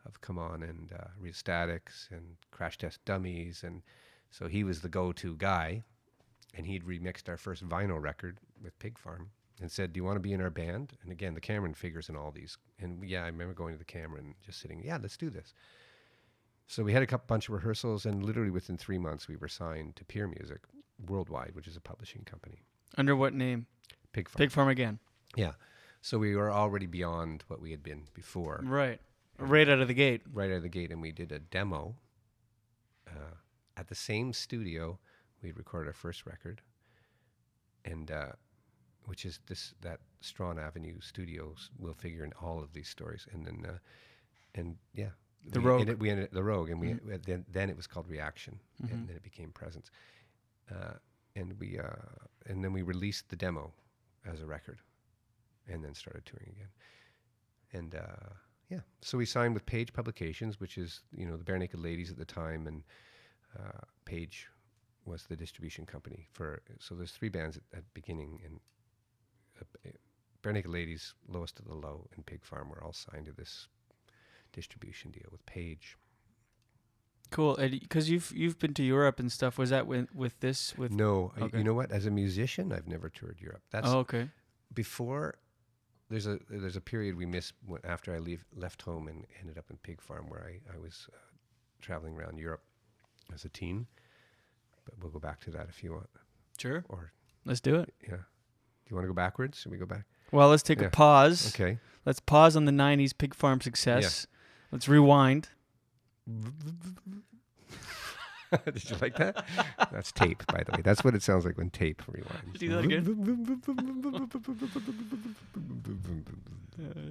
of Come On and Real Statics and Crash Test Dummies, and so he was the go-to guy, and he'd remixed our first vinyl record with Pig Farm and said, "Do you want to be in our band?" And again, the Cameron figures in all these, and yeah, I remember going to the Cameron, just sitting, yeah, let's do this. So we had a bunch of rehearsals, and literally within 3 months, we were signed to Peer Music Worldwide, which is a publishing company. Under what name? Pig Farm. Pig Farm again. Yeah. So we were already beyond what we had been before. Right. Right out of the gate. Right out of the gate, and we did a demo at the same studio we recorded our first record, and which is that Strawn Avenue Studios will figure in all of these stories, and then The Rogue. We ended the Rogue, and we then it was called Reaction, and then it became Presence, and then we released the demo as a record, and then started touring again, and so we signed with Page Publications, which is the Bare Naked Ladies at the time, and Page was the distribution company so there's 3 bands at beginning, and Bare Naked Ladies, Lowest of the Low, and Pig Farm were all signed to this distribution deal with Page. Cool. Because you've been to Europe and stuff. Was that with this? No, Okay. you know what? As a musician, I've never toured Europe. That's okay. before. There's a period we missed after I left home and ended up in Pig Farm, where I was traveling around Europe as a teen. But we'll go back to that if you want. Sure. Or Let's do it. yeah, do you want to go backwards? Should we go back? Well, let's take a pause. Okay. Let's pause on the 90s Pig Farm success. Let's rewind. Did you like that? That's tape, by the way. That's what it sounds like when tape rewinds. Do that again.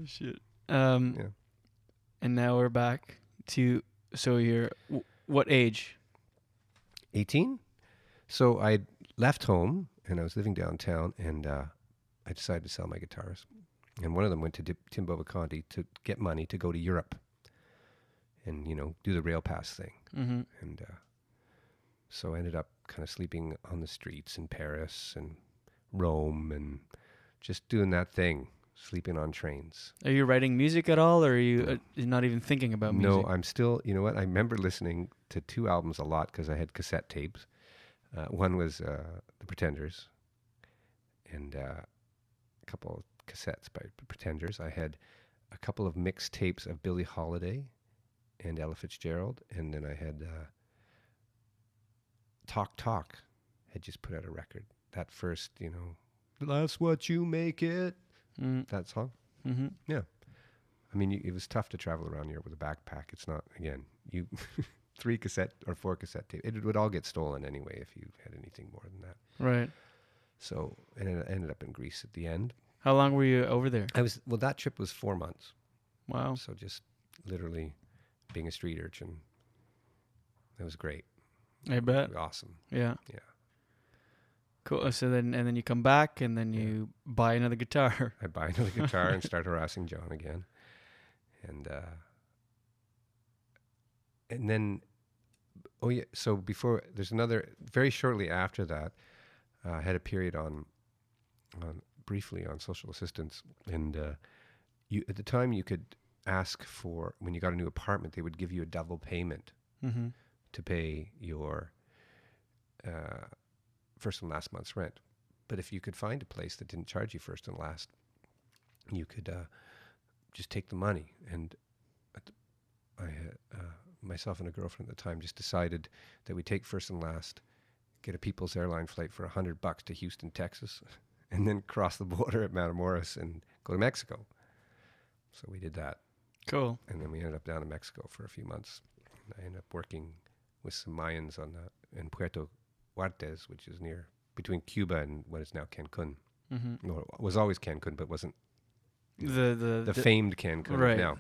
Shit. Yeah. And now we're back to, so you're, what age? 18. So I left home and I was living downtown, and I decided to sell my guitars. And one of them went to Timbo Viconti to get money to go to Europe and, do the rail pass thing. Mm-hmm. And so I ended up kind of sleeping on the streets in Paris and Rome and just doing that thing, sleeping on trains. Are you writing music at all, or are you you're not even thinking about music? No, I'm still, you know what? I remember listening to 2 albums a lot because I had cassette tapes. One was The Pretenders, and a couple of cassettes by Pretenders. I had a couple of mixed tapes of Billie Holiday and Ella Fitzgerald, and then I had Talk Talk had just put out a record. That first, that's what you make it. That song. Mm-hmm. Yeah. I mean, it was tough to travel around Europe with a backpack. It's not, again, 3 cassette or 4 cassette tapes. It would all get stolen anyway if you had anything more than that. Right. So, and I ended up in Greece at the end. How long were you over there? That trip was 4 months. Wow. So just literally being a street urchin. It was great. I bet. It was awesome. Yeah. Yeah. Cool. So then you come back, and then you buy another guitar. I buy another guitar and start harassing John again. And then, so before, there's another, very shortly after that, I had a period briefly on social assistance. And at the time you could ask for, when you got a new apartment, they would give you a double payment Mm-hmm. to pay your first and last month's rent. But if you could find a place that didn't charge you first and last, you could just take the money. And I myself and a girlfriend at the time just decided that we'd take first and last, get a People's Airline flight for $100 to Houston, Texas, and then cross the border at Matamoros and go to Mexico. So we did that. Cool. And then we ended up down in Mexico for a few months. And I ended up working with some Mayans in Puerto Huartes, which is between Cuba and what is now Cancun. Mm-hmm. No, it was always Cancun, but wasn't The famed Cancun right. now.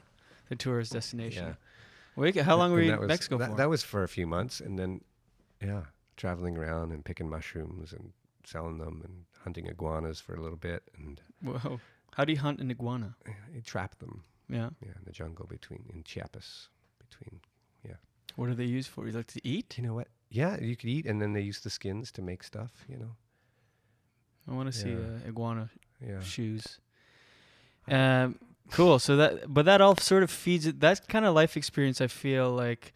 The tourist destination. Yeah. Wait, how long were And you that in was- Mexico that, for? That was for a few months, and then, traveling around and picking mushrooms and selling them and hunting iguanas for a little bit, and Whoa. How do you hunt an iguana? you trap them, Yeah. in the jungle in Chiapas, What do they use for? You like to eat? You know what? Yeah, you could eat, and then they use the skins to make stuff, I want to see Yeah. iguana Yeah. shoes. Cool. So that all sort of feeds it. That kind of life experience, I feel like,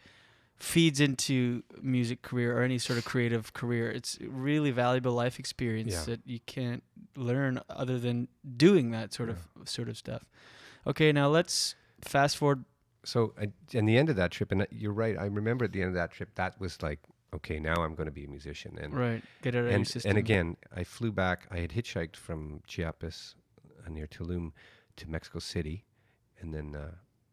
feeds into music career or any sort of creative career. It's really valuable life experience Yeah. that you can't learn other than doing that sort of stuff. Okay, now let's fast forward. So, and the end of that trip, and you're right. I remember at the end of that trip, that was like, okay, now I'm going to be a musician. And Right, get it out of your system. and again, I flew back. I had hitchhiked from Chiapas near Tulum to Mexico City, and then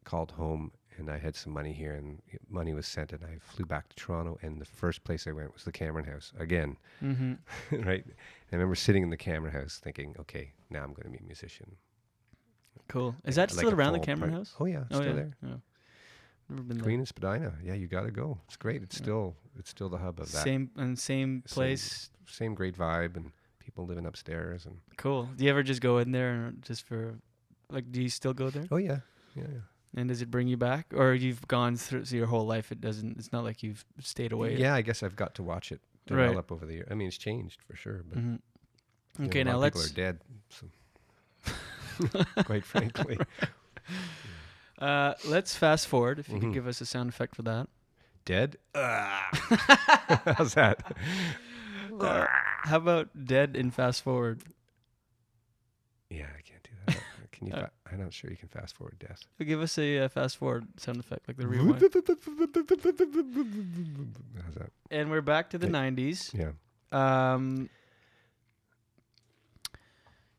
called home. And I had some money here, and money was sent, and I flew back to Toronto. And the first place I went was the Cameron House again, Mm-hmm. right? And I remember sitting in the Cameron House, thinking, okay, now I'm going to be a musician. Cool. Is that Like still a around the fall Cameron part- House? Oh yeah, it's still there. Yeah. Never been Queen and Spadina. Yeah, you got to go. It's great. It's still the hub of there. that. Same place. Same great vibe, and people living upstairs. And Cool. Do you ever just go in there and just for, like, do you still go there? oh yeah. And does it bring you back, or you've gone through your whole life? It doesn't. It's not like you've stayed away. Yeah, I guess I've got to watch it Right. develop over the years. I mean, it's changed for sure, but Mhm. you know, Okay, a lot now of let's. people are dead. So quite frankly, Let's fast forward. If you could Mhm. give us a sound effect for that. dead. How's that? How about dead and fast forward? Yeah, I can't do that. Can you? I'm not sure you can fast forward death. Give us a fast forward sound effect, like the rewind. How's that? And we're back to the Okay. 90s. Yeah.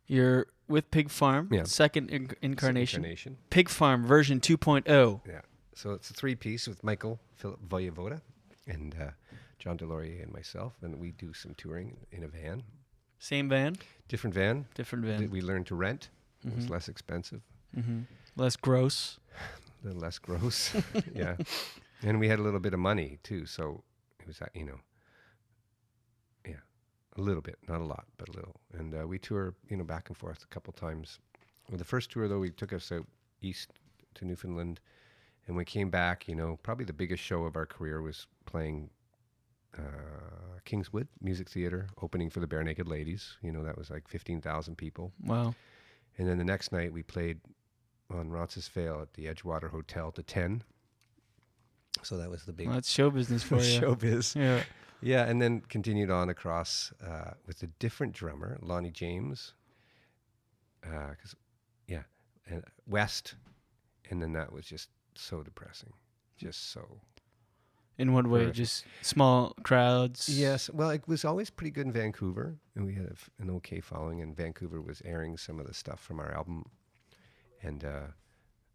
You're with Pig Farm, Yeah. second incarnation. Incarnation. Pig Farm version 2.0. Yeah. So it's a 3-piece with Michael Philip Voyevoda and John Delorier and myself, and we do some touring in a van. Same van, Different van different that van. we learned to rent. It was Mhm. less expensive, Less gross. a little less gross. Yeah. And we had a little bit of money too, so it was a little bit, not a lot, but a little. And we tour, back and forth a couple times. Well, the first tour though, we took us out east to Newfoundland, and we came back. Probably the biggest show of our career was playing Kingswood Music Theater, opening for the Bare Naked Ladies. That was like 15,000 people. Wow. And then the next night we played on Roncesvalles at the Edgewater Hotel to 10. So that was the big Well, that's show business for you. showbiz. Yeah. Yeah, and then continued on across with a different drummer, Lonnie James, and West, and then that was just so depressing, just so. In what way? Horrific. Just small crowds. Yes, well, it was always pretty good in Vancouver, and we had an okay following, and Vancouver was airing some of the stuff from our album, and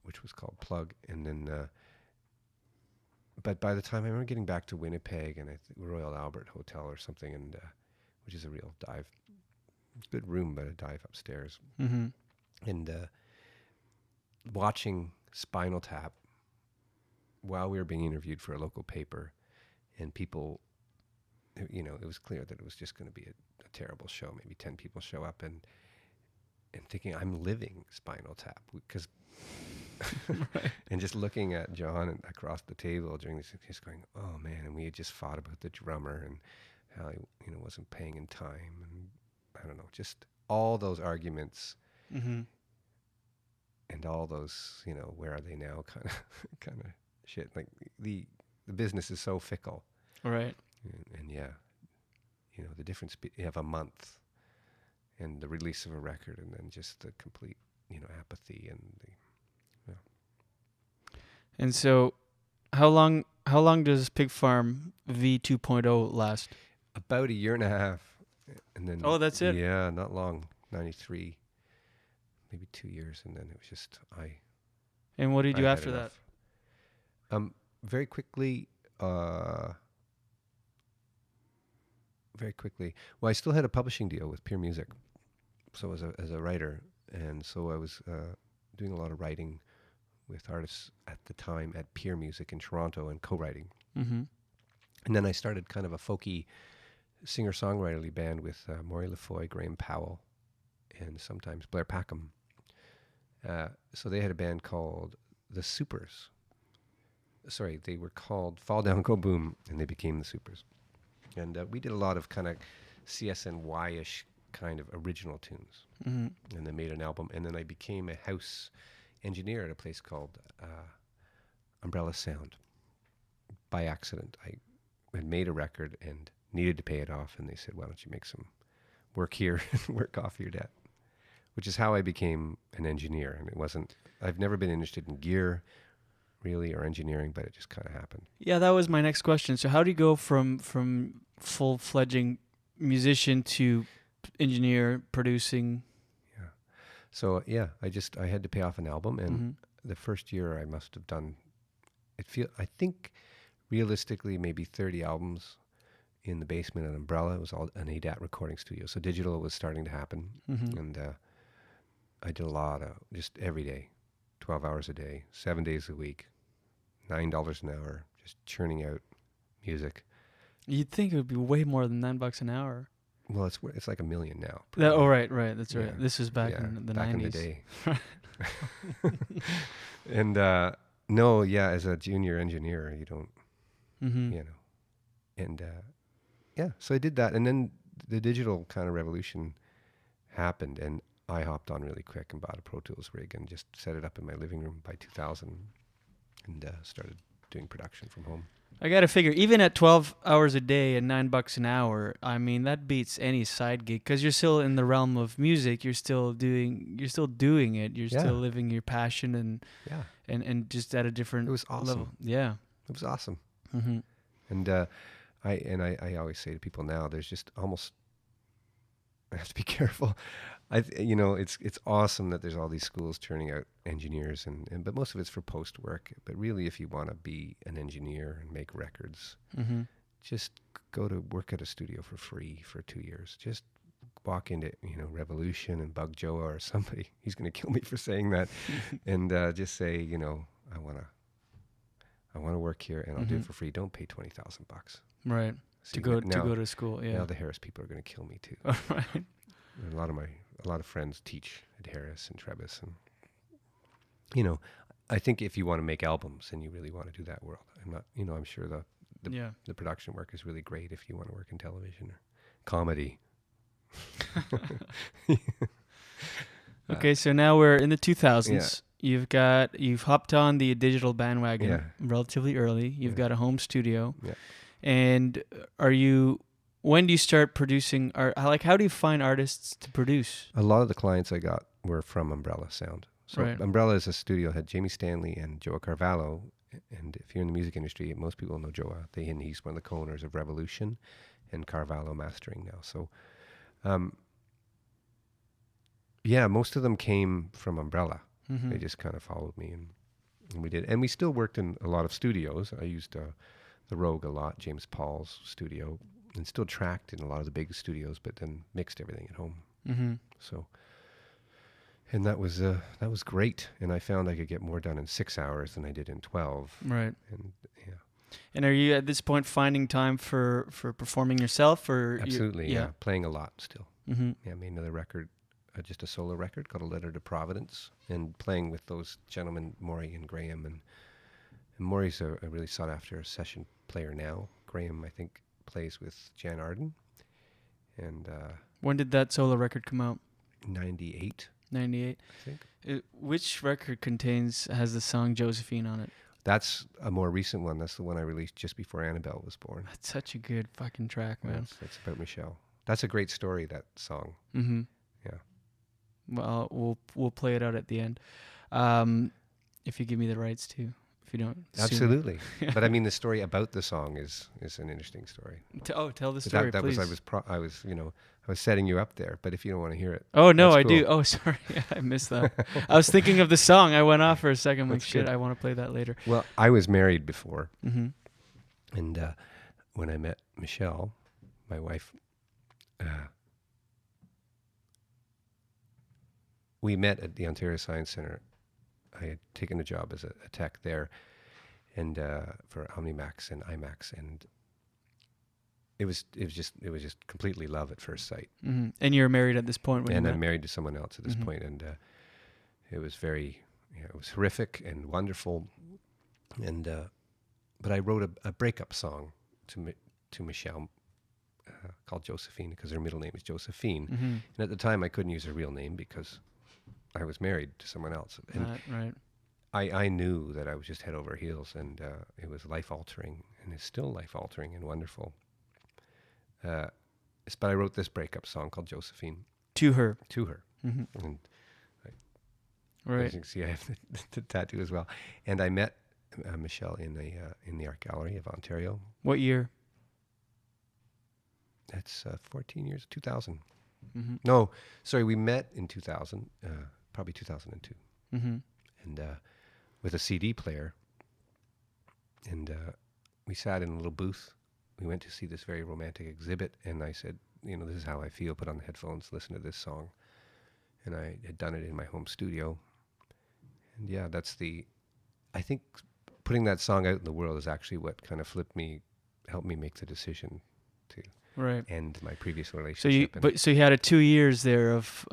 which was called Plug, and then. But by the time I remember getting back to Winnipeg and Royal Albert Hotel or something, and which is a real dive, good room, but a dive upstairs, Mm-hmm. and watching Spinal Tap while we were being interviewed for a local paper, and people, it was clear that it was just going to be a terrible show. Maybe 10 people show up, and thinking I'm living Spinal Tap because. Right. And just looking at John and across the table during this, just going, oh man! And we had just fought about the drummer and how he, wasn't paying in time, and I don't know, just all those arguments Mm-hmm. and all those, where are they now, kind of shit. Like the business is so fickle, Right. and yeah, the difference. You have a month, and the release of a record, and then just the complete, apathy and the. And so, how long does Pig Farm V2.0 last? About a year and a half, and then. Oh, that's it? Yeah, not long. 93, maybe 2 years, and then it was just And what do you do I had after that? enough. Very quickly. Well, I still had a publishing deal with Peer Music, so as a writer, and so I was doing a lot of writing with artists at the time at Peer Music in Toronto and co-writing. Mm-hmm. And then I started kind of a folky singer-songwriterly band with Maury Lafoy, Graham Powell, and sometimes Blair Packham. So they had a band called The Supers. Sorry, they were called Fall Down Go Boom, and they became The Supers. And we did a lot of kind of CSNY-ish kind of original tunes. Mm-hmm. And then made an album. And then I became a house engineer at a place called Umbrella Sound. By accident, I had made a record and needed to pay it off. And they said, why don't you make some work here and work off your debt? Which is how I became an engineer. And it wasn't, I've never been interested in gear, really, or engineering, but it just kind of happened. Yeah, that was my next question. So how do you go from full-fledged musician to engineer, producing? Yeah. So, yeah, I had to pay off an album. And the first year I must have done, I think realistically maybe 30 albums in the basement at Umbrella. It was all an ADAT recording studio. So digital was starting to happen. And I did a lot of just every day, 12 hours a day, 7 days a week, $9 an hour, just churning out music. You'd think it would be way more than $9 an hour. Well, it's like $1 million now. Right. That's right. Yeah. This was back in the 90s. Back in the day. And no, yeah, as a junior engineer, you don't, you know. And yeah, so I did that. And then the digital kind of revolution happened, and I hopped on really quick and bought a Pro Tools rig and just set it up in my living room by 2000 and started doing production from home. I got to figure, even at 12 hours a day and $9 an hour, I mean, that beats any side gig because you're still in the realm of music. You're still doing it. You're still living your passion and just at a different It was awesome. level. Yeah. It was awesome. Mm-hmm. And I always say to people now, there's just almost, I have to be careful. It's awesome that there's all these schools churning out engineers, but most of it's for post work. But really, if you want to be an engineer and make records, just go to work at a studio for free for 2 years. Just walk into, Revolution and Bug Joe or somebody. He's going to kill me for saying that. And just say, I want to work here and I'll do it for free. Don't pay $20,000. Right. To go to school. Yeah. Now the Harris people are going to kill me too. Right. A lot of friends teach at Harris and Trebas, and I think if you want to make albums and you really want to do that world, I'm sure the production work is really great if you want to work in television or comedy. Okay, so now we're in the 2000s. Yeah. You've hopped on the digital bandwagon relatively early. You've got a home studio. Yeah. And when do you start producing? How do you find artists to produce? A lot of the clients I got were from Umbrella Sound. So Umbrella is a studio, had Jamie Stanley and Joe Carvalho. And if you're in the music industry, most people know Joe. He's one of the co-owners of Revolution and Carvalho Mastering now. So, most of them came from Umbrella. They just kind of followed me, and we did. And we still worked in a lot of studios. I used the Rogue a lot, James Paul's studio, and still tracked in a lot of the big studios, but then mixed everything at home. So, and that was great. And I found I could get more done in 6 hours than I did in 12. Right. And yeah. And are you at this point finding time for performing yourself, or absolutely? Yeah, playing a lot still. Yeah, I made another record, just a solo record called A Letter to Providence, and playing with those gentlemen, Maury and Graham, and Maury's a really sought after session player now. Graham, I think, plays with Jan Arden. And when did that solo record come out? 98. 98. I think. Which record has the song Josephine on it? That's a more recent one. That's the one I released just before Annabelle was born. That's such a good fucking track, man. It's about Michelle. That's a great story, that song. Mm-hmm. Yeah. Well, we'll play it out at the end, if you give me the rights to. If you don't, absolutely. But I mean, the story about the song is an interesting story. Tell the story, please. I was setting you up there. But if you don't want to hear it, oh no, I do. Oh, sorry, I missed that. I was thinking of the song. I went off for a second. I'm like, shit, I want to play that later. Well, I was married before, and when I met Michelle, my wife, we met at the Ontario Science Centre. I had taken a job as a tech there, and for Omnimax and IMAX, and it was just completely love at first sight. Mm-hmm. And you're married at this point, and I'm married to someone else at this point, and it was it was horrific and wonderful, and but I wrote a breakup song to Michelle called Josephine because her middle name is Josephine. Mm-hmm. And at the time, I couldn't use her real name because I was married to someone else. And Right. I knew that I was just head over heels, and it was life-altering, and it's still life-altering and wonderful. But I wrote this breakup song called Josephine To her. to her. Mm-hmm. And as Right. you can see, I have the tattoo as well. And I met Michelle in the Art Gallery of Ontario. What year? That's 14 years, 2000. Mm-hmm. No, sorry, we met in 2000, probably 2002. Mm-hmm. And with a CD player. And we sat in a little booth. We went to see this very romantic exhibit, and I said, this is how I feel. Put on the headphones, listen to this song. And I had done it in my home studio. And yeah, I think putting that song out in the world is actually what kind of helped me make the decision to Right. end my previous So relationship. you had a 2 years there of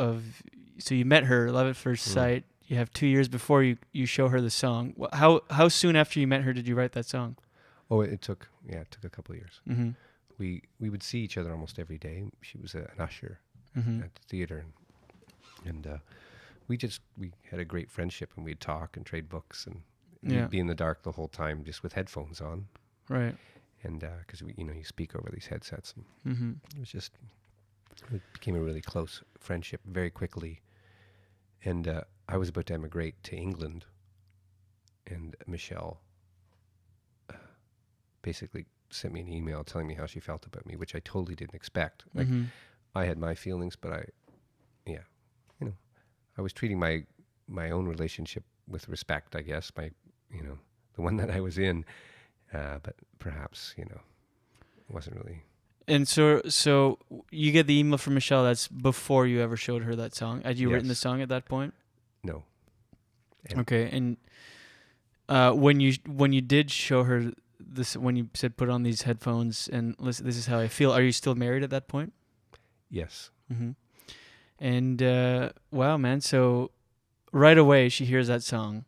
so you met her, love at first sight. You have 2 years before you show her the song. How soon after you met her did you write that song? Oh, it took a couple of years. Mm-hmm. We would see each other almost every day. She was an usher Mm-hmm. at the theater, and we had a great friendship, and we'd talk and trade books, and we'd be in the dark the whole time just with headphones on. Right. And because you speak over these headsets, and Mm-hmm. it became a really close friendship very quickly. And I was about to emigrate to England, and Michelle basically sent me an email telling me how she felt about me, which I totally didn't expect. Like, Mm-hmm. I had my feelings, but I was treating my own relationship with respect, I guess, the one that I was in, but perhaps, it wasn't really. And so you get the email from Michelle. That's before you ever showed her that song. Had you written the Yes. song at that point? No. And Okay. And when you did show her this, when you said put on these headphones and listen, this is how I feel. Are you still married at that point? Yes. Mm-hmm. And wow, man. So right away she hears that song.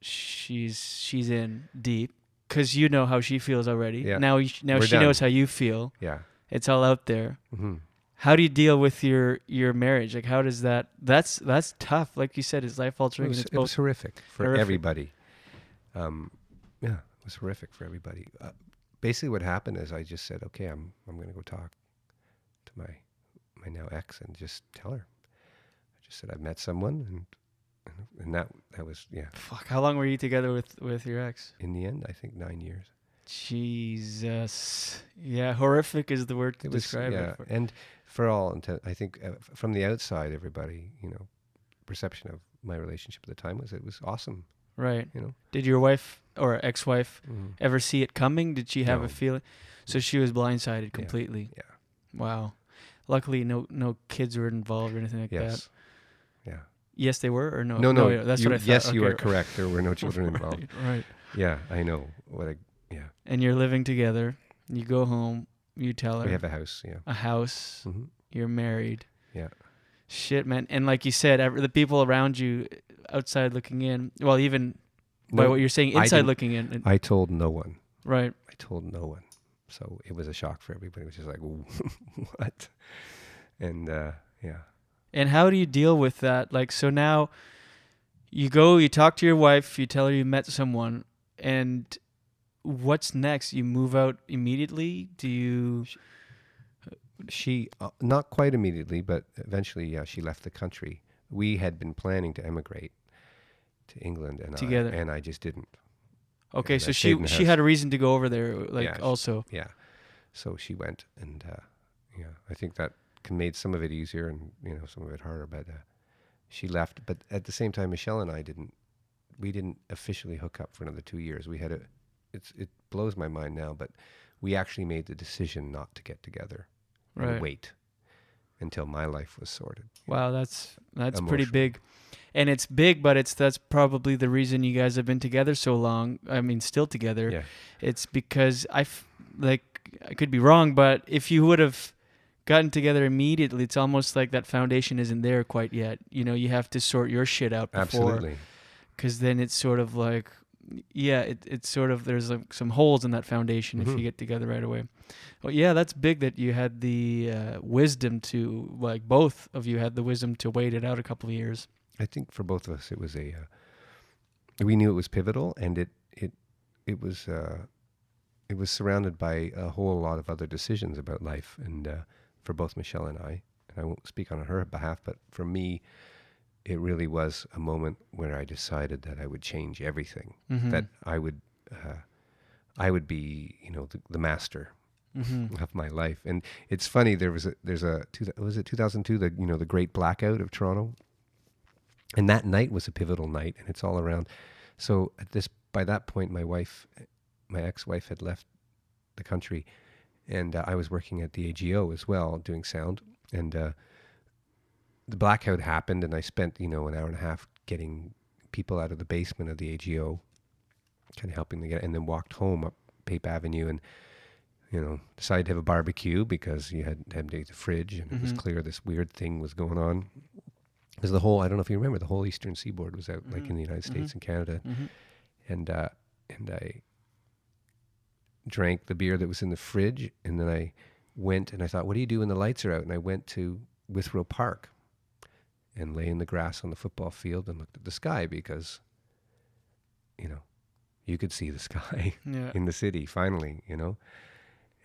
She's in deep because you know how she feels already. Yeah. Now We're she done. knows how you feel. Yeah. It's all out there. Mm-hmm. How do you deal with your marriage? Like, how does that? That's tough. Like you said, it's life altering. It was horrific for horrific. everybody. It was horrific for everybody. Basically, what happened is I just said, "Okay, I'm going to go talk to my now ex and just tell her." I just said I've met someone, and that was Fuck. How long were you together with your ex? in the end, I think 9 years. Jesus. Yeah, horrific is the word to describe it. And for all intent, I think from the outside, everybody, perception of my relationship at the time was it was awesome. Right. You know. Did your wife or ex-wife Mhm. ever see it coming? Did she have No. a feeling? So she was blindsided completely. Yeah. Wow. Luckily, no kids were involved or anything like that. Yes. Yeah. Yes, they were, or no? No. yeah, that's what I thought. Yes, you Okay. are correct. There were no children involved. Right. Yeah, I know. And you're living together. You go home. You tell her. We have a house. Yeah. a house. Mm-hmm. You're married. Yeah. Shit, man. And like you said, the people around you, outside looking in. Well, even by No, what you're saying, I inside didn't- looking in. I told no one. Right. I told no one. So it was a shock for everybody. It was just like, what? And yeah. And how do you deal with that? Like, so now you go, you talk to your wife, you tell her you met someone, and what's next? You move out immediately? Do you? She, not quite immediately, but eventually, yeah, she left the country. We had been planning to emigrate to England, and Together. I just didn't. Okay, And so I stayed in the she house. had a reason to go over there, like Yeah, also. Yeah. So she went, and I think that made some of it easier and some of it harder. But she left. But at the same time, Michelle and I we didn't officially hook up for another 2 years. We had it blows my mind now, but we actually made the decision not to get together Right. and wait until my life was sorted. Wow, that's pretty Emotionally. big. And it's big, but that's probably the reason you guys have been together so long. I mean, still together. Yeah. It's because I could be wrong, but if you would have gotten together immediately, it's almost like that foundation isn't there quite yet. You have to sort your shit out before. Absolutely. Because then it's sort of like, yeah, it's sort of, there's some holes in that foundation if you get together right away. Well, yeah, that's big that you had the wisdom to, like, both of you had the wisdom to wait it out a couple of years. I think for both of us, it was we knew it was pivotal, and it was surrounded by a whole lot of other decisions about life, and for both Michelle and I won't speak on her behalf, but for me, it really was a moment where I decided that I would change everything, that I would be, the master of my life. And it's funny, was it 2002, the great blackout of Toronto? And that night was a pivotal night, and it's all around. So by that point, my ex-wife had left the country, and I was working at the AGO as well, doing sound. And the blackout happened, and I spent, an hour and a half getting people out of the basement of the AGO, kind of helping them get, and then walked home up Pape Avenue, and decided to have a barbecue because you had emptied the fridge, and it was clear this weird thing was going on. Because I don't know if you remember, the whole Eastern Seaboard was out, like in the United States and Canada, and I drank the beer that was in the fridge, and then I went and I thought, what do you do when the lights are out? And I went to Withrow Park and lay in the grass on the football field and looked at the sky because, you could see the sky in the city finally,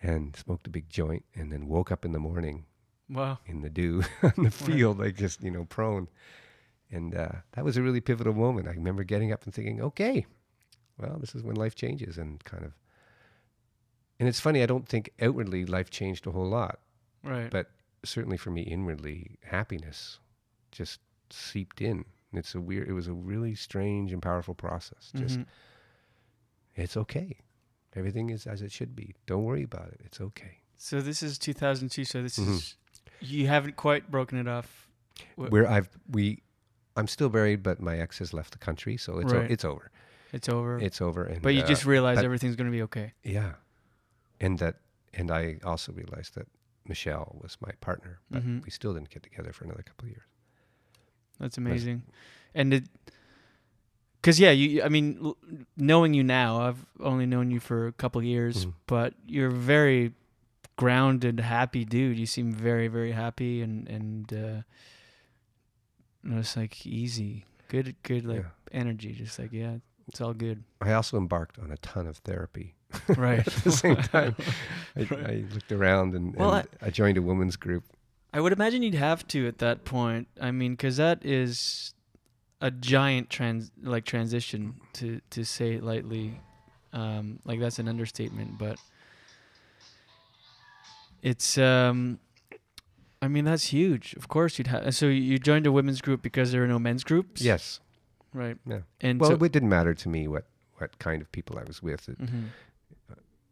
and smoked a big joint, and then woke up in the morning. Wow. In the dew on the field, like just, prone. And that was a really pivotal moment. I remember getting up and thinking, okay, well, this is when life changes, and and it's funny, I don't think outwardly life changed a whole lot. Right. But certainly for me inwardly, happiness just seeped in. It was a really strange and powerful process. Just, it's okay. Everything is as it should be. Don't worry about it. It's okay. So this is 2002. So this is, you haven't quite broken it off. I'm still married, but my ex has left the country, so it's Right. it's over. It's over. It's over. And, But you just realize everything's going to be okay. Yeah, and I also realized that Michelle was my partner, but we still didn't get together for another couple of years. That's amazing. And because knowing you now, I've only known you for a couple of years, but you're a very grounded, happy dude. You seem very, very happy and it's like easy, good energy. Just like, yeah, it's all good. I also embarked on a ton of therapy. Right. At the same time, I looked around and I joined a women's group. I would imagine you'd have to at that point. I mean, because that is a giant transition to say it lightly. Like that's an understatement, but it's that's huge. Of course you'd have. So you joined a women's group because there are no men's groups? Yes. Right. Yeah. And well, it didn't matter to me what kind of people I was with.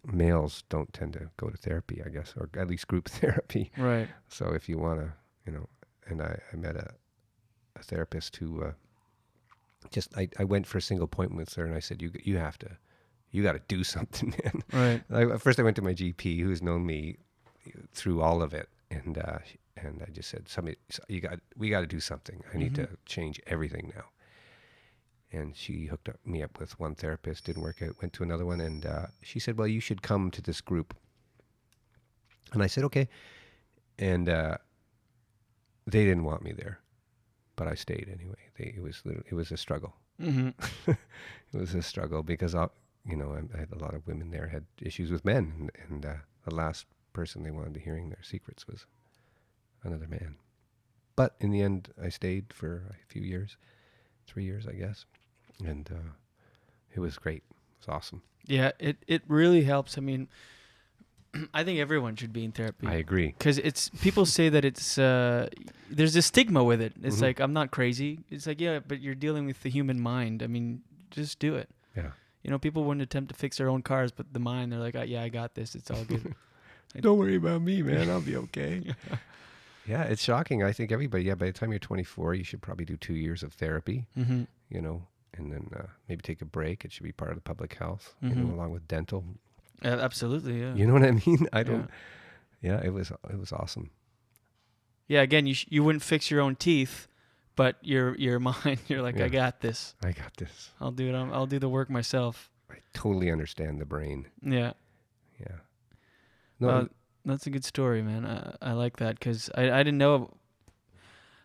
Males don't tend to go to therapy, I guess, or at least group therapy. Right. So if you want to, and I met a therapist who I went for a single appointment with her, and I said, you got to do something, man. Right. First I went to my GP, who's known me through all of it, and I just said, we got to do something. I need to change everything now. And she hooked me up with one therapist, didn't work out, went to another one, and she said, well, you should come to this group. And I said, okay. And they didn't want me there, but I stayed anyway. It was a struggle. It was a struggle because, I had a lot of women there had issues with men, and the last person they wanted to hearing their secrets was another man. But in the end, I stayed for a few years, 3 years, I guess. And it was great. It was awesome. Yeah, it really helps. I mean, I think everyone should be in therapy. I agree. Because people say that it's, there's a stigma with it. It's like, I'm not crazy. It's like, yeah, but you're dealing with the human mind. I mean, just do it. Yeah. People wouldn't attempt to fix their own cars, but the mind, they're like, yeah, I got this. It's all good. Don't worry about me, man. I'll be okay. Yeah, it's shocking. I think everybody, by the time you're 24, you should probably do 2 years of therapy, and then maybe take a break. It should be part of the public health, along with dental. Absolutely, yeah. You know what I mean? Yeah, it was awesome. Yeah, again, you wouldn't fix your own teeth, but your mind, you're like, Yeah. I got this. I got this. I'll do it. I'll do the work myself. I totally understand the brain. Yeah. Yeah. No, Well, that's a good story, man. I like that because I didn't know.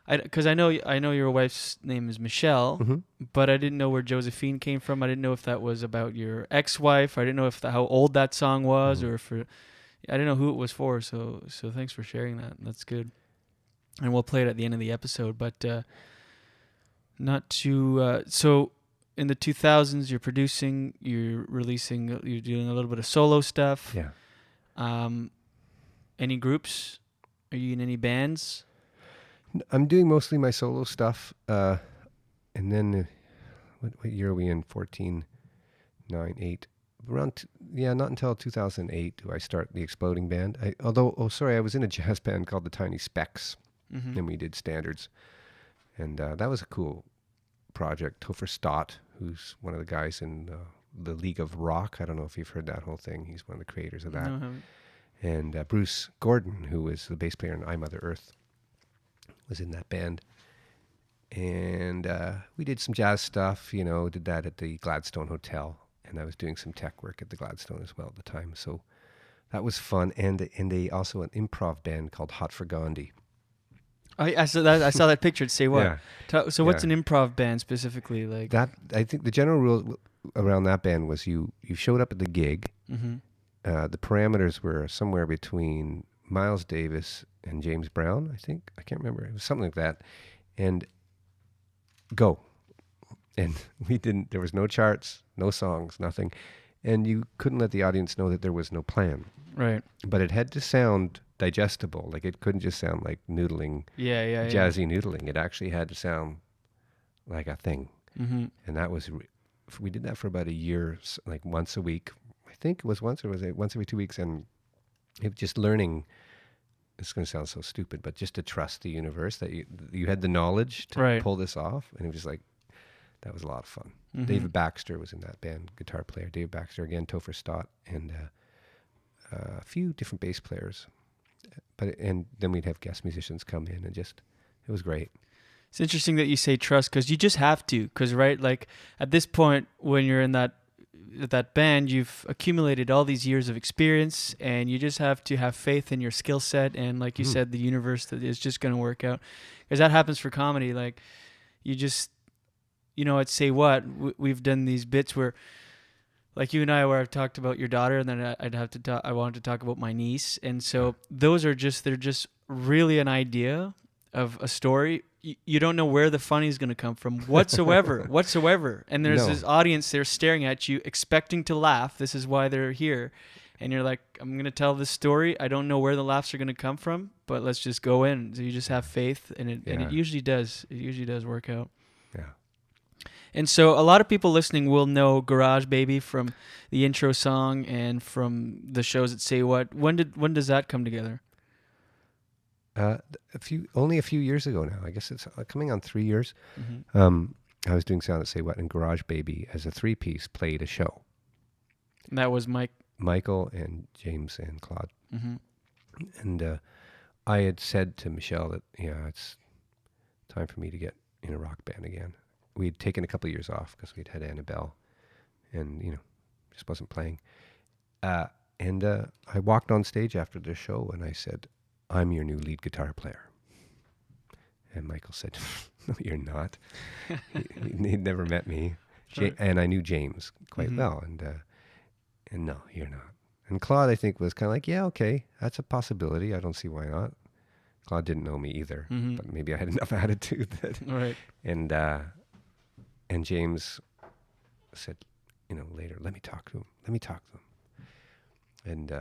Because I know your wife's name is Michelle, Mhm. but I didn't know where Josephine came from. I didn't know if that was about your ex-wife. I didn't know if how old that song was, or if I didn't know who it was for. So thanks for sharing that. That's good. And we'll play it at the end of the episode. But not to so in the 2000s, you're producing, you're releasing, you're doing a little bit of solo stuff. yeah. Any groups? Are you in any bands? I'm doing mostly my solo stuff. And then, what year are we in? 14, 9, 8. Not until 2008 do I start the Exploding Band. I was in a jazz band called the Tiny Specks, Mm-hmm. and we did standards. And that was a cool project. Topher Stott, who's one of the guys in the League of Rock. I don't know if you've heard that whole thing. He's one of the creators of that. No, I haven't. And Bruce Gordon, who was the bass player in I, Mother Earth, was in that band. And we did some jazz stuff, did that at the Gladstone Hotel. And I was doing some tech work at the Gladstone as well at the time. So that was fun. And they also an improv band called Hot for Gandhi. I saw that. I saw that picture. Say what? Yeah. So what's Yeah. an improv band specifically? Like That I think the general rule around that band was you showed up at the gig. Mm-hmm. The parameters were somewhere between Miles Davis and James Brown, I think. I can't remember. It was something like that. And go. And there was no charts, no songs, nothing. And you couldn't let the audience know that there was no plan. Right. But it had to sound digestible. Like it couldn't just sound like noodling, Yeah. jazzy noodling. It actually had to sound like a thing. Mm-hmm. And that was, we did that for about a year, like once a week. I think it was once, or was it once every 2 weeks? And it was just learning, it's going to sound so stupid, but just to trust the universe that you had the knowledge to pull this off. And it was just like, that was a lot of fun. Mm-hmm. David Baxter was in that band, guitar player. David Baxter, again, Topher Stott, and a few different bass players. And then we'd have guest musicians come in, and it was great. It's interesting that you say trust because you just have to. Because like at this point, when you're in that band, you've accumulated all these years of experience, and you just have to have faith in your skill set. And like you said, the universe that is just going to work out. Because that happens for comedy. Like you just, at Say What, we've done these bits where, like you and I, where I've talked about your daughter, and then I wanted to talk about my niece. And so those are they're just really an idea of a story. You don't know where the funny is going to come from whatsoever. And there's this audience there staring at you, expecting to laugh. This is why they're here. And you're like, I'm going to tell this story. I don't know where the laughs are going to come from, but let's just go in. So you just have faith, and it usually does. It usually does work out. Yeah. And so a lot of people listening will know Garage Baby from the intro song and from the shows at Say What. When does that come together? Only a few years ago now. I guess it's coming on 3 years. Mm-hmm. I was doing sound at Say What, and Garage Baby as a 3-piece played a show. And that was Michael and James and Claude. Mm-hmm. And I had said to Michelle that, it's time for me to get in a rock band again. We'd taken a couple of years off because we'd had Annabelle and, just wasn't playing. And I walked on stage after the show and I said, I'm your new lead guitar player. And Michael said, no, you're not. He'd never met me. Sure. And I knew James quite well. And no, you're not. And Claude, I think, was kind of like, yeah, okay, that's a possibility. I don't see why not. Claude didn't know me either, but maybe I had enough attitude that. Right. And James said, later, let me talk to him. And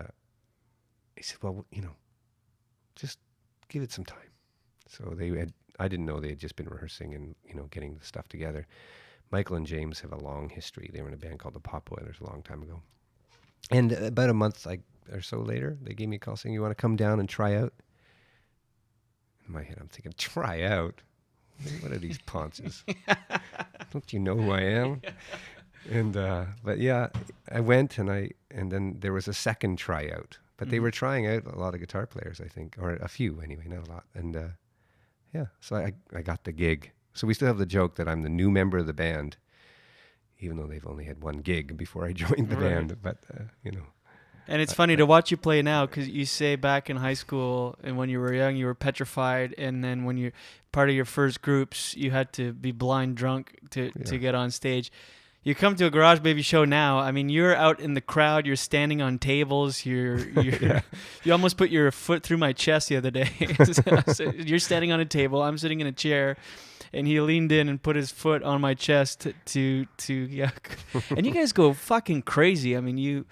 he said, well, just give it some time. So I didn't know they had just been rehearsing and, getting the stuff together. Michael and James have a long history. They were in a band called the Pop Boilers a long time ago. And about a month or so later, they gave me a call saying, you want to come down and try out? In my head, I'm thinking, try out? What are these ponces? Don't you know who I am? And but yeah, I went and then there was a second tryout. But they were trying out a lot of guitar players, I think, or a few anyway, not a lot. And so I got the gig, So we still have the joke that I'm the new member of the band, even though they've only had one gig before I joined the Right. band. But, you know. And it's funny to watch you play now because you say back in high school and when you were young, you were petrified. And then when you're part of your first groups, you had to be blind drunk to get on stage. You come to a Garage Baby show now. I mean, you're out in the crowd. You're standing on tables. You almost put your foot through my chest the other day. So you're standing on a table. I'm sitting in a chair. And he leaned in and put his foot on my chest to and you guys go fucking crazy. I mean,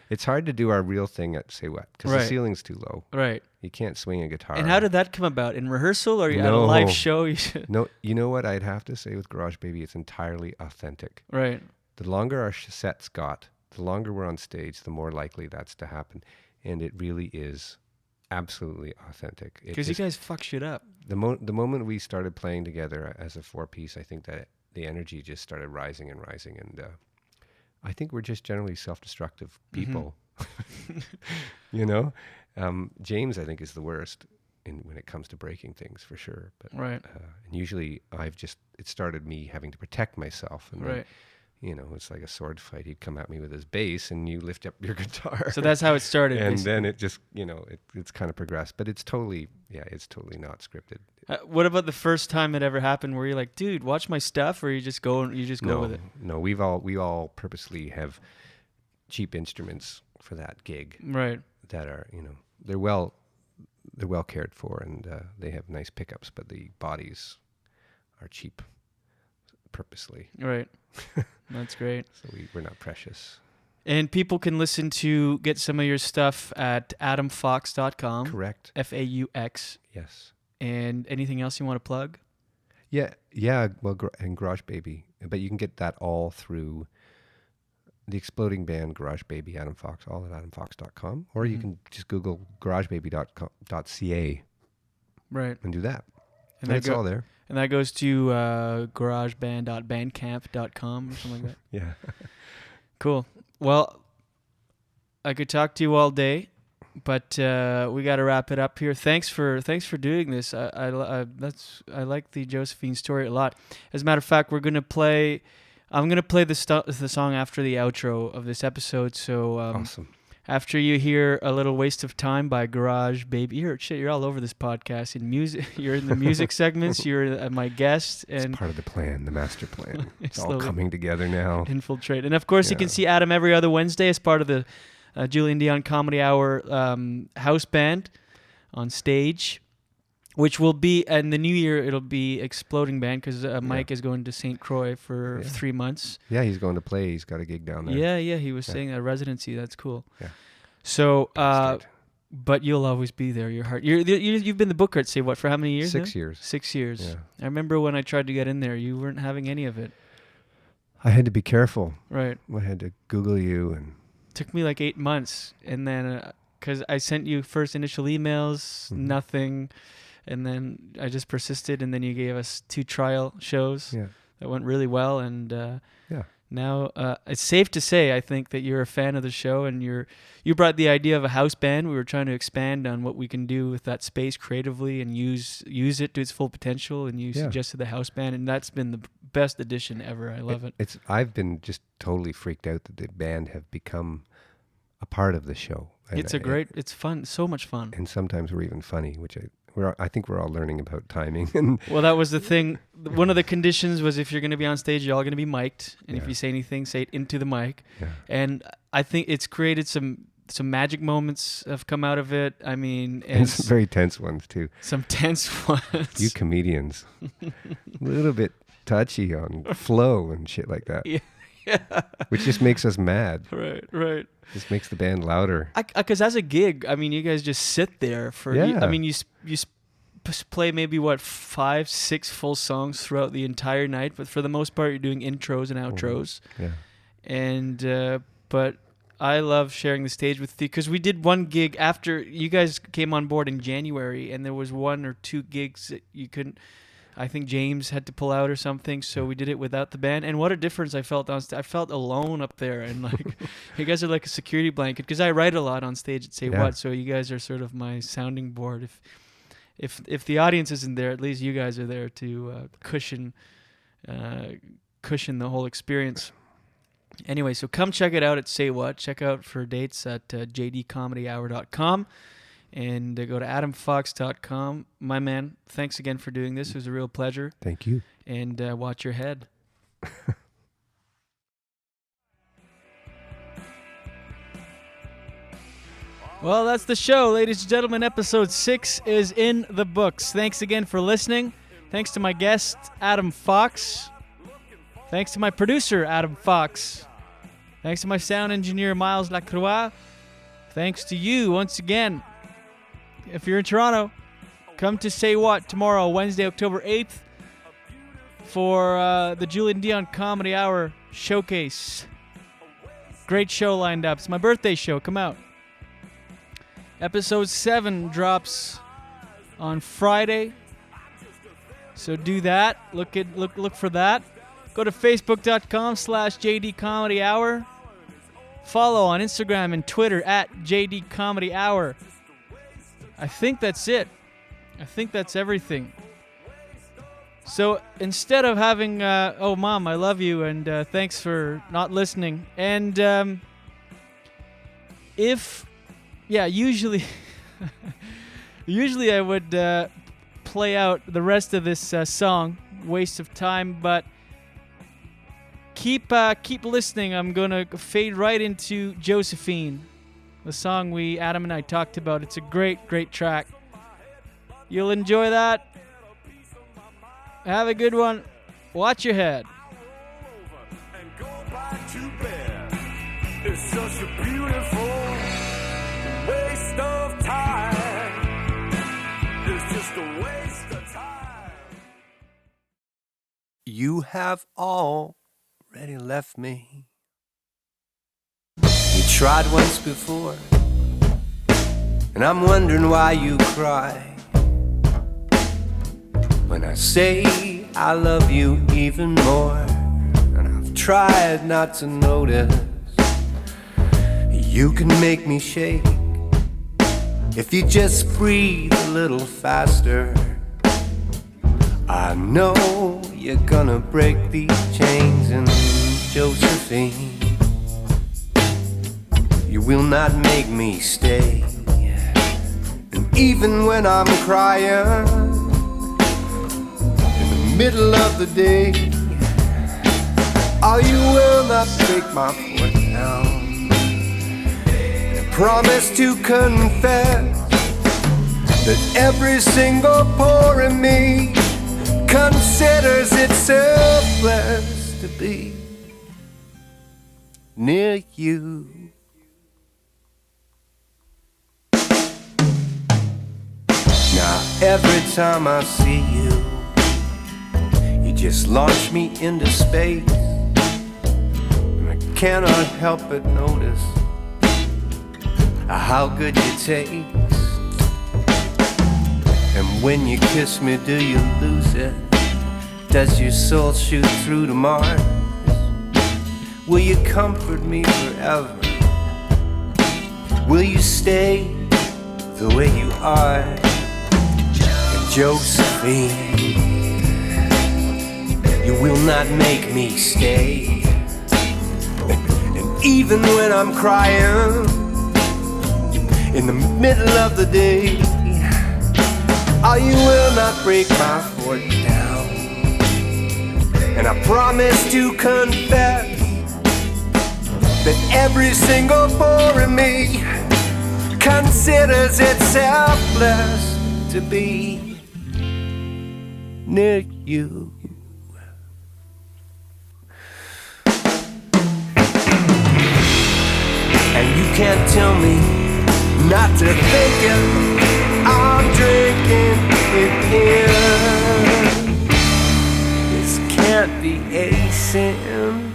It's hard to do our real thing at Say What because Right. the ceiling's too low. right. You can't swing a guitar. And how did that come about? In rehearsal or at a No. live show? You should... No, you know what I'd have to say with Garage Baby? It's entirely authentic. Right. The longer our sets got, the longer we're on stage, the more likely that's to happen. And it really is absolutely authentic. Because you guys fuck shit up. The moment we started playing together as a four-piece, I think that the energy just started rising and rising. And I think we're just generally self-destructive people. You know? James, I think, is the worst when it comes to breaking things, for sure. But Right. and usually it started me having to protect myself. And then, Right. you know, it's like a sword fight. He'd come at me with his bass and you lift up your guitar. So that's how it started. And basically. then it just, you know, it's kind of progressed. But it's totally not scripted. What about the first time it ever happened where you're like, dude, watch my stuff, or you just go with it? No, we all purposely have cheap instruments for that gig Right. that are, you know, they're well cared for and they have nice pickups, but the bodies are cheap purposely. Right. That's great. So we're not precious. And people can get some of your stuff at adamfox.com. Correct. FAUX. Yes. And anything else you want to plug? Yeah. Well, and Garage Baby, but you can get that all through the exploding band Garage Baby, Adam Fox, all at adamfox.com, or you can just Google garagebaby.ca Right. and do that. And And it's all there. And that goes to garageband.bandcamp.com or something like that. Yeah. Cool. Well, I could talk to you all day, but we got to wrap it up here. Thanks for doing this. I like the Josephine story a lot. As a matter of fact, I'm gonna play the song after the outro of this episode. So Awesome. after you hear A Little Waste of Time by Garage Baby, you're all over this podcast in music. You're in the music segments. You're my guest and It's part of the plan, the master plan. It's all Slowly. coming together now. infiltrate. And of course, you can Yeah. see Adam every other Wednesday as part of the Julian Dion Comedy Hour house band on stage, which will be in the new year. It'll be Exploding Band because Mike is going to St. Croix for 3 months. Yeah, he's going to play. He's got a gig down there. Yeah. He was saying a residency. That's cool. Yeah. So, Bastard. but you'll always be there. Your heart. You've been the booker at Say What for how many years? 6 now? years. 6 years. Yeah. I remember when I tried to get in there, you weren't having any of it. I had to be careful. Right. I had to Google you and Took me like 8 months, and then because I sent you first initial emails, nothing, and then I just persisted, and then you gave us 2 trial shows that went really well, and now it's safe to say I think that you're a fan of the show, and you brought the idea of a house band. We were trying to expand on what we can do with that space creatively and use it to its full potential, and you suggested the house band, and that's been the best addition ever. I love it. I've been just totally freaked out that the band have become a part of the show. It's it's fun, so much fun. And sometimes we're even funny, which I think we're all learning about timing. And Well, that was the thing. One of the conditions was if you're going to be on stage, you're all going to be mic'd, and if you say anything, say it into the mic. Yeah. And I think it's created some magic moments have come out of it. I mean, and some very tense ones too. some tense ones. You comedians, a little bit touchy on flow and shit like that. Yeah. Which just makes us mad. Right. Just makes the band louder. Because as a gig, I mean, you guys just sit there for. Yeah. I mean, you play maybe 5, 6 full songs throughout the entire night, but for the most part, you're doing intros and outros. Yeah. And but I love sharing the stage with you because we did one gig after you guys came on board in January, and there was 1 or 2 gigs that you couldn't. I think James had to pull out or something, so we did it without the band. And what a difference I felt on stage. I felt alone up there, and like you guys are like a security blanket because I write a lot on stage at Say What, so you guys are sort of my sounding board. if the audience isn't there, at least you guys are there to cushion the whole experience. Anyway, so come check it out at Say What. Check out for dates at jdcomedyhour.com and go to adamfox.com. My man, thanks again for doing this. It was a real pleasure. Thank you. And watch your head. Well, that's the show, ladies and gentlemen. Episode 6 is in the books. Thanks again for listening. Thanks to my guest, Adam Fox. Thanks to my producer, Adam Fox. Thanks to my sound engineer, Miles Lacroix. Thanks to you, once again. If you're in Toronto, come to Say What tomorrow, Wednesday, October 8th, for the Julian Dion Comedy Hour Showcase. Great show lined up. It's my birthday show. Come out. Episode 7 drops on Friday, so do that. Look for that. Go to facebook.com/JD Comedy Hour. Follow on Instagram and Twitter at JD Comedy Hour. I think that's it. I think that's everything. So instead of having, oh, Mom, I love you, and thanks for not listening. And usually I would play out the rest of this song. Waste of time, but keep listening. I'm gonna fade right into Josephine, the song Adam and I talked about. It's a great track. You'll enjoy that. Have a good one. Watch your head. And go back to bed. It's such a beautiful waste of time. It's just a waste of time. You have already left me. You tried once before, and I'm wondering why you cry when I say I love you even more. And I've tried not to notice. You can make me shake if you just breathe a little faster. I know you're gonna break these chains, and Josephine, you will not make me stay. And even when I'm crying in the middle of the day, oh, you will not break my foot down. Promise to confess that every single pore in me considers itself blessed to be near you. Now every time I see you, you just launch me into space, and I cannot help but notice how good you taste. And when you kiss me, do you lose it? Does your soul shoot through to Mars? Will you comfort me forever? Will you stay the way you are? And Josephine, you will not make me stay. And even when I'm crying in the middle of the day, oh, you will not break my foot down. And I promise to confess that every single pore in me considers itself blessed to be near you. And you can't tell me not to think it. I'm drinking it in. This can't be a sin.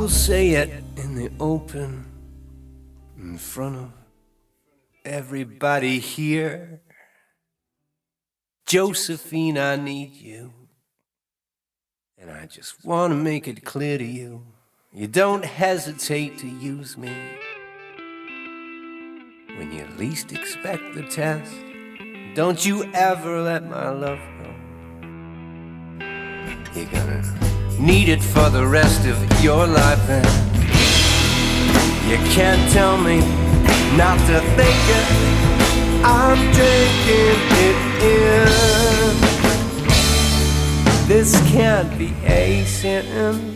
will say it in the open, in front of everybody here. Josephine, I need you. And I just want to make it clear to you, you don't hesitate to use me. When you least expect the test, don't you ever let my love go. You're gonna need it for the rest of your life, and you can't tell me not to think it. I'm drinking it in. This can't be a sin.